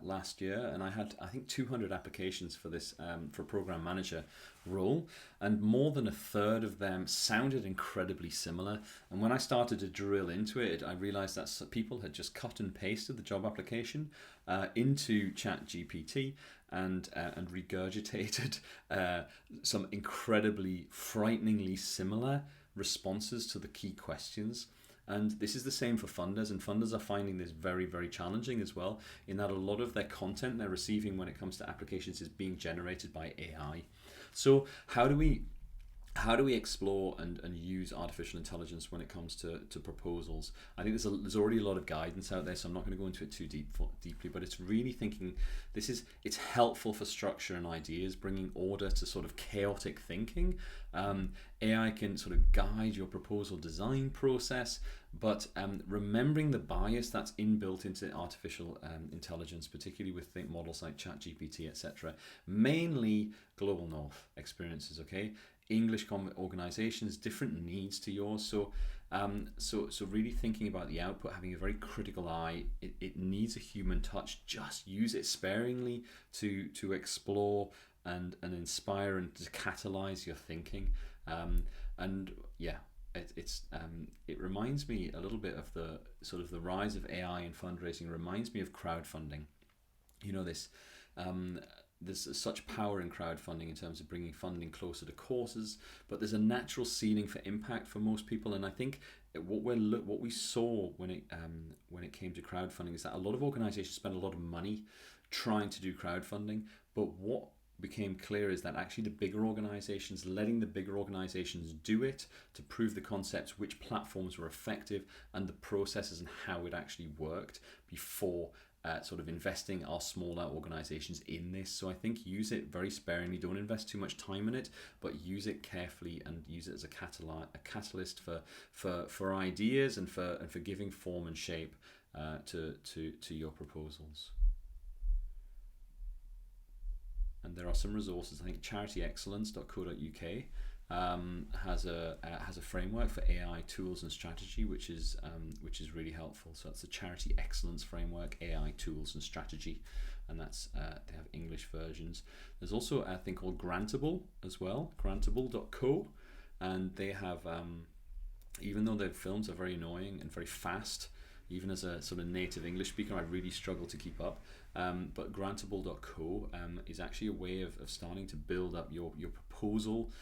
last year, and I had, I think, 200 applications for this for program manager role, and more than a third of them sounded incredibly similar. And when I started to drill into it, I realized that people had just cut and pasted the job application into ChatGPT and regurgitated some incredibly frighteningly similar responses to the key questions. And this is the same for funders, and funders are finding this very, very challenging as well, in that a lot of their content they're receiving when it comes to applications is being generated by AI. So how do we explore and use artificial intelligence when it comes to proposals? I think there's already a lot of guidance out there, so I'm not going to go into it too deeply, but it's really thinking it's helpful for structure and ideas, bringing order to sort of chaotic thinking. AI can sort of guide your proposal design process, but remembering the bias that's inbuilt into artificial intelligence, particularly with models like ChatGPT, etc. Mainly global north experiences, okay? English organizations, different needs to yours. So really thinking about the output, having a very critical eye. It needs a human touch. Just use it sparingly to explore and inspire and to catalyze your thinking. And yeah, it reminds me a little bit of the sort of the rise of AI in fundraising. Reminds me of crowdfunding. You know, there's such power in crowdfunding in terms of bringing funding closer to causes, but there's a natural ceiling for impact for most people. And I think what we saw when it came to crowdfunding is that a lot of organizations spend a lot of money trying to do crowdfunding, but what became clear is that actually the bigger organizations, letting the bigger organizations do it to prove the concepts, which platforms were effective, and the processes and how it actually worked before sort of investing our smaller organizations in this. So I think use it very sparingly. Don't invest too much time in it, but use it carefully and use it as a catalyst for ideas and for giving form and shape to your proposals. And there are some resources. I think charityexcellence.co.uk has a framework for AI tools and strategy, which is really helpful. So that's the Charity Excellence Framework, AI tools and strategy, and that's they have English versions. There's also a thing called Grantable as well, grantable.co, and they have even though their films are very annoying and very fast, even as a sort of native English speaker, I really struggle to keep up. But grantable.co is actually a way of starting to build up your proposal.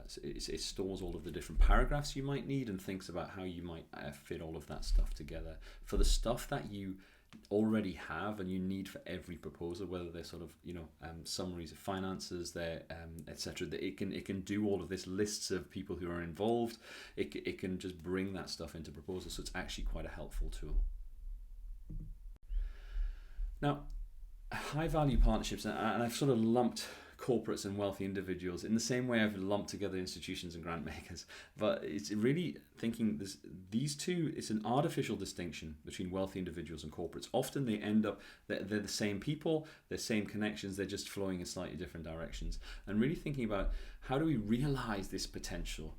So it stores all of the different paragraphs you might need and thinks about how you might fit all of that stuff together. For the stuff that you already have and you need for every proposal, whether they're sort of summaries of finances, there etc. That it can do all of this, lists of people who are involved. It can just bring that stuff into proposals. So it's actually quite a helpful tool. Now, high value partnerships, and I've sort of lumped corporates and wealthy individuals in the same way I've lumped together institutions and grant makers, but it's really thinking these two, it's an artificial distinction between wealthy individuals and corporates. Often they end up, they're the same people, they're same connections, they're just flowing in slightly different directions. And really thinking about how do we realize this potential.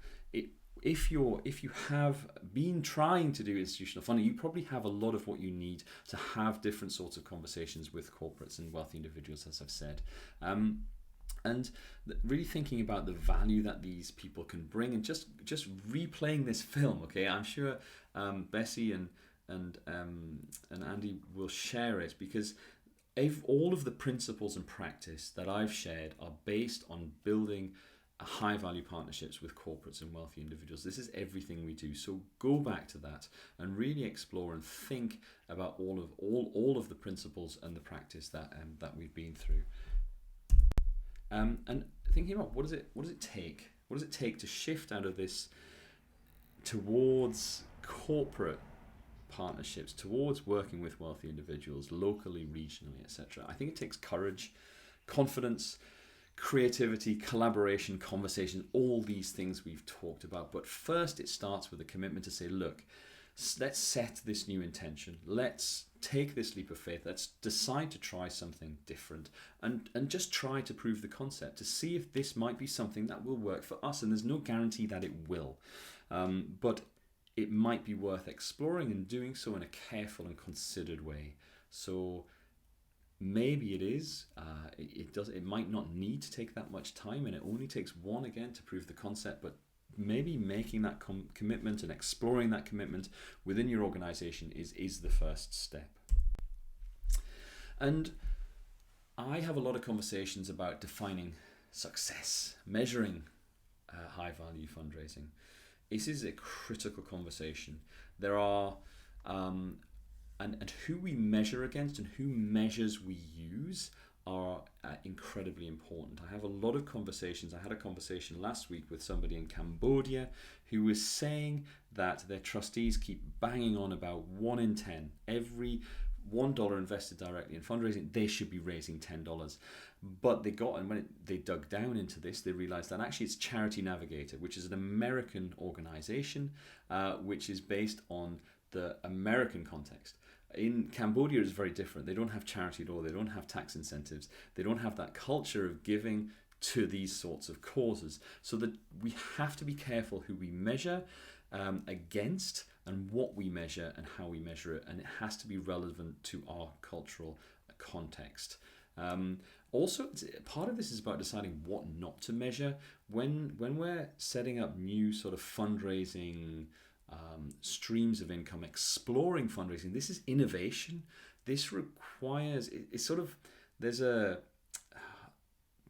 If you have been trying to do institutional funding, you probably have a lot of what you need to have different sorts of conversations with corporates and wealthy individuals, as I've said. And really thinking about the value that these people can bring, and just replaying this film. Okay, I'm sure Bessie and Andy will share it, because all of the principles and practice that I've shared are based on building high value partnerships with corporates and wealthy individuals. This is everything we do. So go back to that and really explore and think about all of the principles and the practice that we've been through. And thinking about what does it take? What does it take to shift out of this towards corporate partnerships, towards working with wealthy individuals locally, regionally, etc. I think it takes courage, confidence, creativity, collaboration, conversation, all these things we've talked about. But first, it starts with a commitment to say, look, let's set this new intention. Let's take this leap of faith. Let's decide to try something different and just try to prove the concept to see if this might be something that will work for us. And there's no guarantee that it will. But it might be worth exploring and doing so in a careful and considered way. So maybe it is. It might not need to take that much time, and it only takes one again to prove the concept. But maybe making that commitment and exploring that commitment within your organization is the first step. And I have a lot of conversations about defining success, measuring high value fundraising. This is a critical conversation. There are and who we measure against and who measures we use are incredibly important. I have a lot of conversations. I had a conversation last week with somebody in Cambodia who was saying that their trustees keep banging on about 1 in 10. Every $1 invested directly in fundraising, they should be raising $10. But when they dug down into this, they realized that actually it's Charity Navigator, which is an American organization, which is based on the American context. In Cambodia, it's very different. They don't have charity law. They don't have tax incentives. They don't have that culture of giving to these sorts of causes. So that we have to be careful who we measure against and what we measure and how we measure it. And it has to be relevant to our cultural context. Also, part of this is about deciding what not to measure. When we're setting up new sort of fundraising streams of income, exploring fundraising, this is innovation. This requires, it's sort of, there's a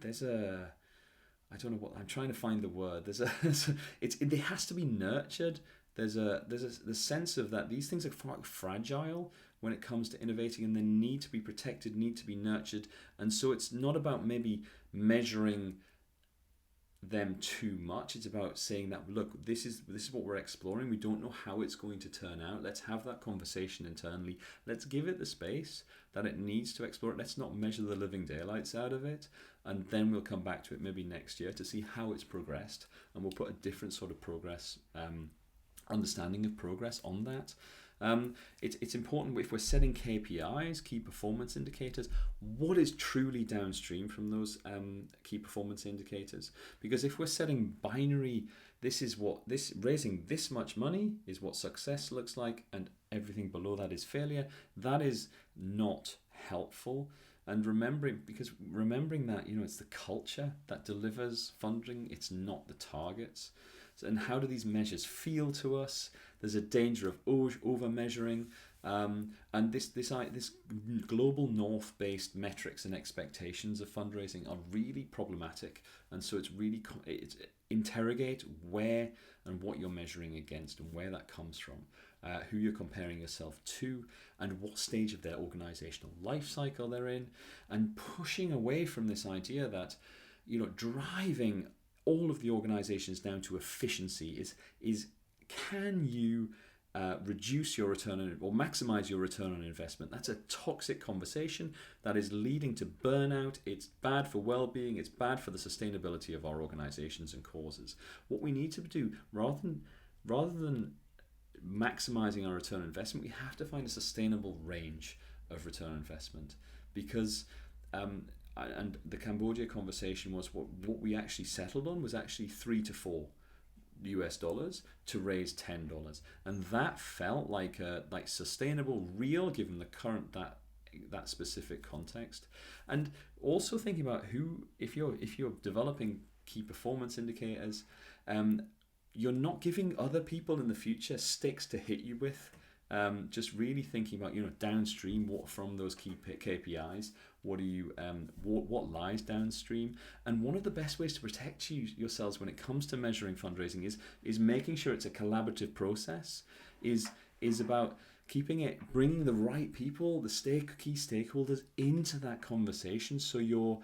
I don't know what, I'm trying to find the word. It has to be nurtured. There's the sense of that these things are quite fragile when it comes to innovating, and they need to be protected, need to be nurtured. And so it's not about maybe measuring them too much. It's about saying that, look, this is what we're exploring. We don't know how it's going to turn out. Let's have that conversation internally. Let's give it the space that it needs to explore it. Let's not measure the living daylights out of it, and then we'll come back to it maybe next year to see how it's progressed, and we'll put a different sort of progress understanding of progress on that. It's important if we're setting KPIs, key performance indicators, what is truly downstream from those key performance indicators? Because if we're setting binary, raising this much money is what success looks like, and everything below that is failure, that is not helpful. And remembering that, it's the culture that delivers funding, it's not the targets. And how do these measures feel to us? There's a danger of over measuring, and this global north-based metrics and expectations of fundraising are really problematic. And so it's interrogate where and what you're measuring against and where that comes from, who you're comparing yourself to, and what stage of their organizational life cycle they're in, and pushing away from this idea that driving all of the organizations down to efficiency is can you reduce your return on, or maximize your return on investment? That's a toxic conversation that is leading to burnout. It's bad for well-being. It's bad for the sustainability of our organizations and causes. What we need to do, rather than maximizing our return on investment, we have to find a sustainable range of return on investment, because and the Cambodia conversation was what we actually settled on was actually $3 to $4 to raise $10, and that felt like sustainable, real, given the current that specific context. And also thinking about if you're developing key performance indicators, you're not giving other people in the future sticks to hit you with. Just really thinking about downstream, what from those key KPIs, what lies downstream. And one of the best ways to protect yourselves when it comes to measuring fundraising is making sure it's a collaborative process, is about bringing the right people, the key stakeholders into that conversation, so you're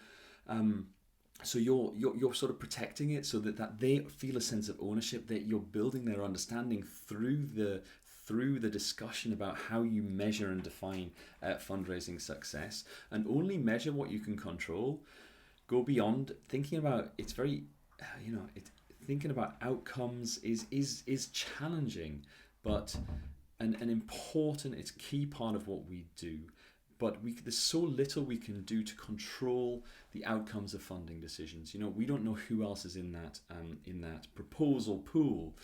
sort of protecting it, so that they feel a sense of ownership, that you're building their understanding through the discussion about how you measure and define fundraising success, and only measure what you can control. Go beyond thinking about thinking about outcomes is challenging, but an important, it's a key part of what we do. But there's so little we can do to control the outcomes of funding decisions. We don't know who else is in that proposal pool.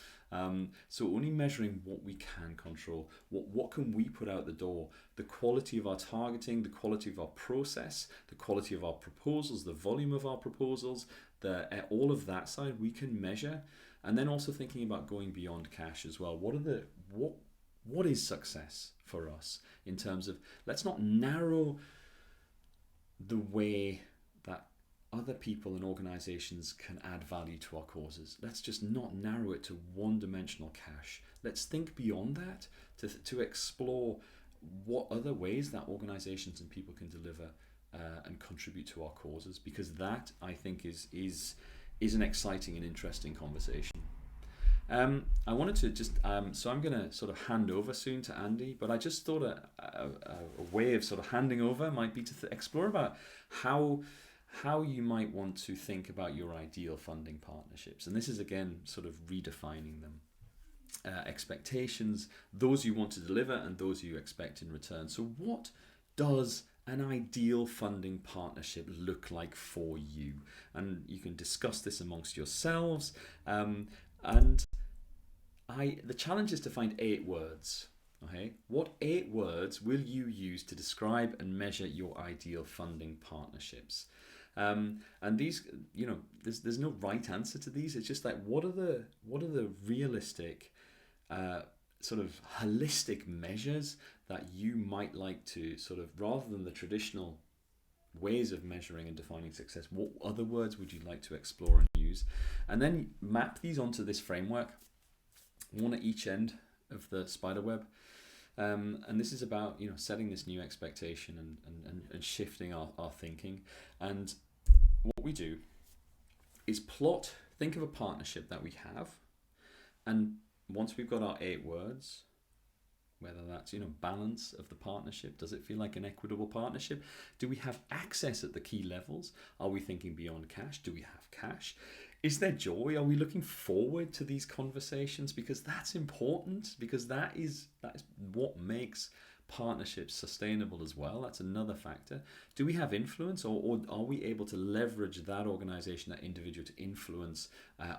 So only measuring what we can control. What can we put out the door? The quality of our targeting, the quality of our process, the quality of our proposals, the volume of our proposals, all of that side we can measure. And then also thinking about going beyond cash as well. What is success for us in terms of, let's not narrow the way that other people and organizations can add value to our causes. Let's just not narrow it to one-dimensional cash. Let's think beyond that to explore what other ways that organizations and people can deliver and contribute to our causes, because that, I think, is an exciting and interesting conversation. I wanted to just, so I'm going to sort of hand over soon to Andy, but I just thought a way of sort of handing over might be to explore about how you might want to think about your ideal funding partnerships. And this is, again, sort of redefining them. Expectations, those you want to deliver and those you expect in return. So what does an ideal funding partnership look like for you? And you can discuss this amongst yourselves. And the challenge is to find 8 words. Okay, what 8 words will you use to describe and measure your ideal funding partnerships? And these, there's no right answer to these. It's just like, what are the realistic, sort of holistic measures that you might like to sort of, rather than the traditional ways of measuring and defining success, what other words would you like to explore and use? And then map these onto this framework, one at each end of the spider web. And this is about, setting this new expectation and shifting our thinking. And what we do is think of a partnership that we have, and once we've got our 8 words, whether that's, balance of the partnership, does it feel like an equitable partnership? Do we have access at the key levels? Are we thinking beyond cash? Do we have cash? Is there joy? Are we looking forward to these conversations? Because that's important, because that is what makes partnerships sustainable as well. That's another factor. Do we have influence, or are we able to leverage that organization, that individual, to influence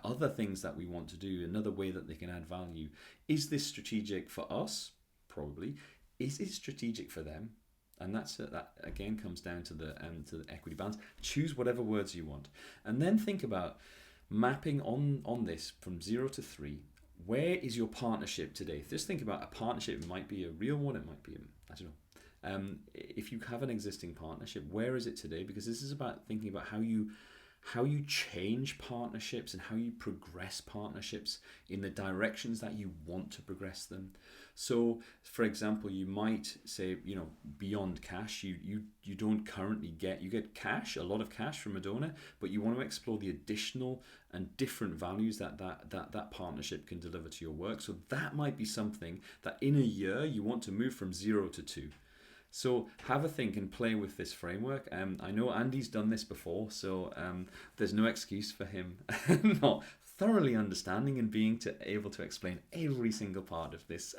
other things that we want to do, another way that they can add value? Is this strategic for us? Probably. Is it strategic for them? And that again comes down to the equity balance. Choose whatever words you want, and then think about mapping on this from 0 to 3. Where is your partnership today? Just think about a partnership. It might be a real one. It might be, I don't know. If you have an existing partnership, where is it today? Because this is about thinking about how you change partnerships and how you progress partnerships in the directions that you want to progress them. So, for example, you might say, beyond cash, you don't currently you get cash, a lot of cash from a donor, but you want to explore the additional and different values that partnership can deliver to your work. So that might be something that in a year you want to move from 0 to 2. So have a think and play with this framework. I know Andy's done this before, so there's no excuse for him not thoroughly understanding and being able to explain every single part of this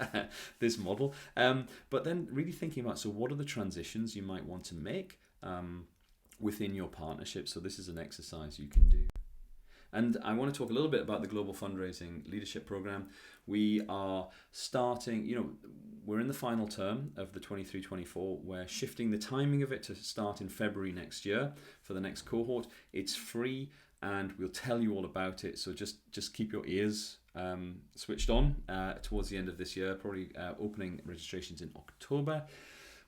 this model. But then really thinking about, so what are the transitions you might want to make within your partnership? So this is an exercise you can do. And I want to talk a little bit about the Global Fundraising Leadership Program. We are starting, we're in the final term of the 23-24. We're shifting the timing of it to start in February next year for the next cohort. It's free, and we'll tell you all about it. So just keep your ears switched on towards the end of this year, probably opening registrations in October.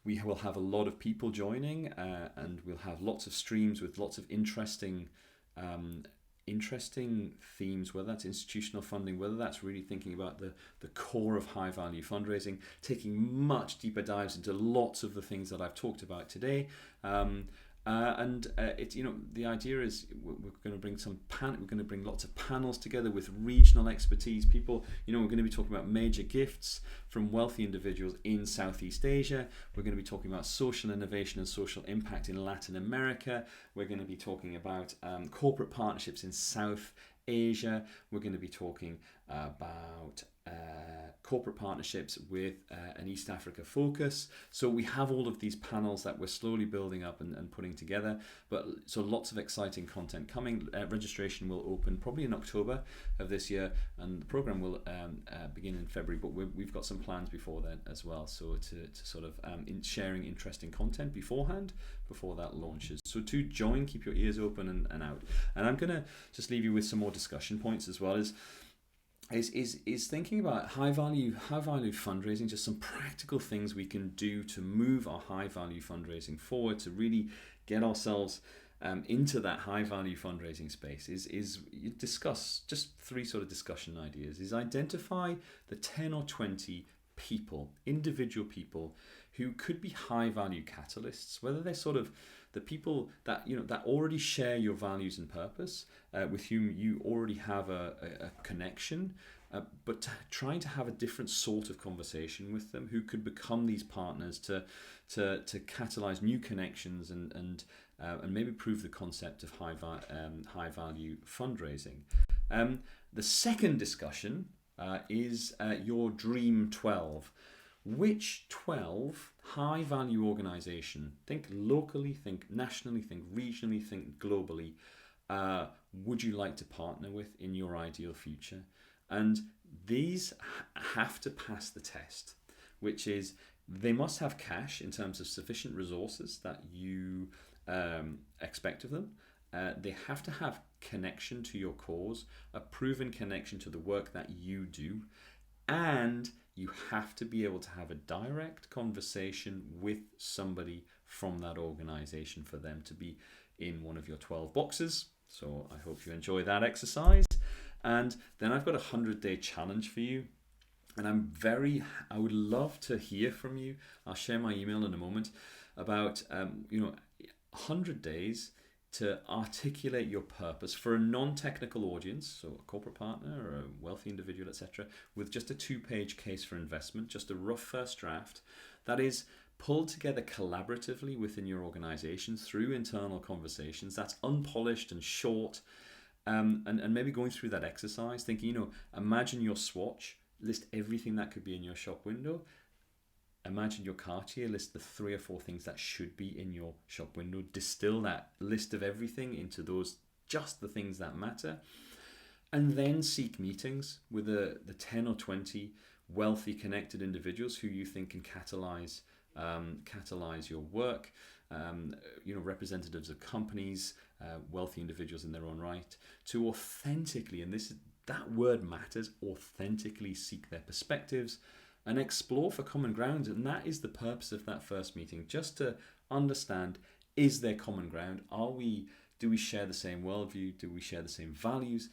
We will have a lot of people joining, and we'll have lots of streams with lots of interesting themes, whether that's institutional funding, whether that's really thinking about the core of high value fundraising, taking much deeper dives into lots of the things that I've talked about today. It's the idea is we're going to bring we're going to bring lots of panels together with regional expertise. People, we're going to be talking about major gifts from wealthy individuals in Southeast Asia. We're going to be talking about social innovation and social impact in Latin America. We're going to be talking about corporate partnerships in South Asia. We're going to be talking about corporate partnerships with an East Africa focus. So we have all of these panels that we're slowly building up and putting together. So lots of exciting content coming. Registration will open probably in October of this year, and the program will begin in February. But we've got some plans before then as well. So to sort of sharing interesting content beforehand, before that launches. So to join, keep your ears open and out. And I'm going to just leave you with some more discussion points as well as is thinking about high value fundraising, just some practical things we can do to move our high value fundraising forward, to really get ourselves into that high value fundraising space. Is you discuss just 3 sort of discussion ideas. Is identify the 10 or 20 people, individual people who could be high value catalysts, whether they're sort of the people that that already share your values and purpose, with whom you already have a connection, but trying to have a different sort of conversation with them, who could become these partners to catalyze new connections and maybe prove the concept of high value fundraising. The second discussion is your Dream 12. Which 12 high value organization, think locally, think nationally, think regionally, think globally, would you like to partner with in your ideal future? And these have to pass the test, which is they must have cash in terms of sufficient resources that you expect of them. They have to have connection to your cause, a proven connection to the work that you do, and you have to be able to have a direct conversation with somebody from that organization for them to be in one of your 12 boxes. So I hope you enjoy that exercise. And then I've got a 100-day challenge for you. And I would love to hear from you. I'll share my email in a moment about 100 days to articulate your purpose for a non-technical audience, so a corporate partner or a wealthy individual, etc., with just a 2-page case for investment, just a rough first draft that is pulled together collaboratively within your organization through internal conversations. That's unpolished and short, and maybe going through that exercise, thinking, imagine your swatch, list everything that could be in your shop window. Imagine your Cartier, list the 3 or 4 things that should be in your shop window. Distill that list of everything into just the things that matter. And then seek meetings with the 10 or 20 wealthy, connected individuals who you think can catalyze your work. Representatives of companies, wealthy individuals in their own right, to authentically, and that word matters, authentically seek their perspectives and explore for common ground. And that is the purpose of that first meeting, just to understand, is there common ground? Do we share the same worldview? Do we share the same values?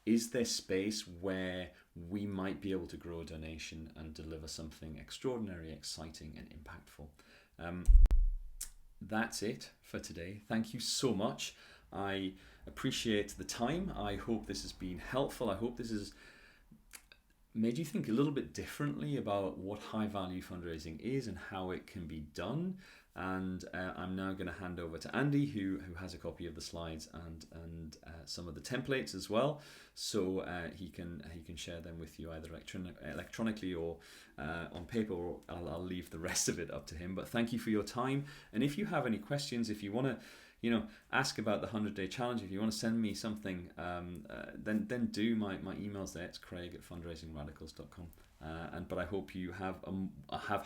Is there space where we might be able to grow a donation and deliver something extraordinary, exciting, and impactful? That's it for today. Thank you so much. I appreciate the time. I hope this has been helpful. I hope this has made you think a little bit differently about what high value fundraising is and how it can be done. And I'm now going to hand over to Andy, who has a copy of the slides and some of the templates as well, so he can share them with you either electronically or on paper, or I'll leave the rest of it up to him. But thank you for your time, and if you have any questions, if you want to ask about the 100-day challenge, if you want to send me something, then do. My email's there. It's craig@fundraisingradicals.com. But I hope you have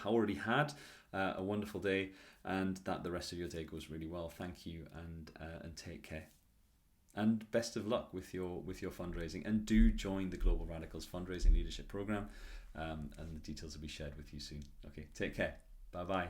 already had a wonderful day, and that the rest of your day goes really well. Thank you, and take care, and best of luck with your fundraising. And do join the Global Radicals Fundraising Leadership Program, and the details will be shared with you soon. Okay, take care. Bye bye.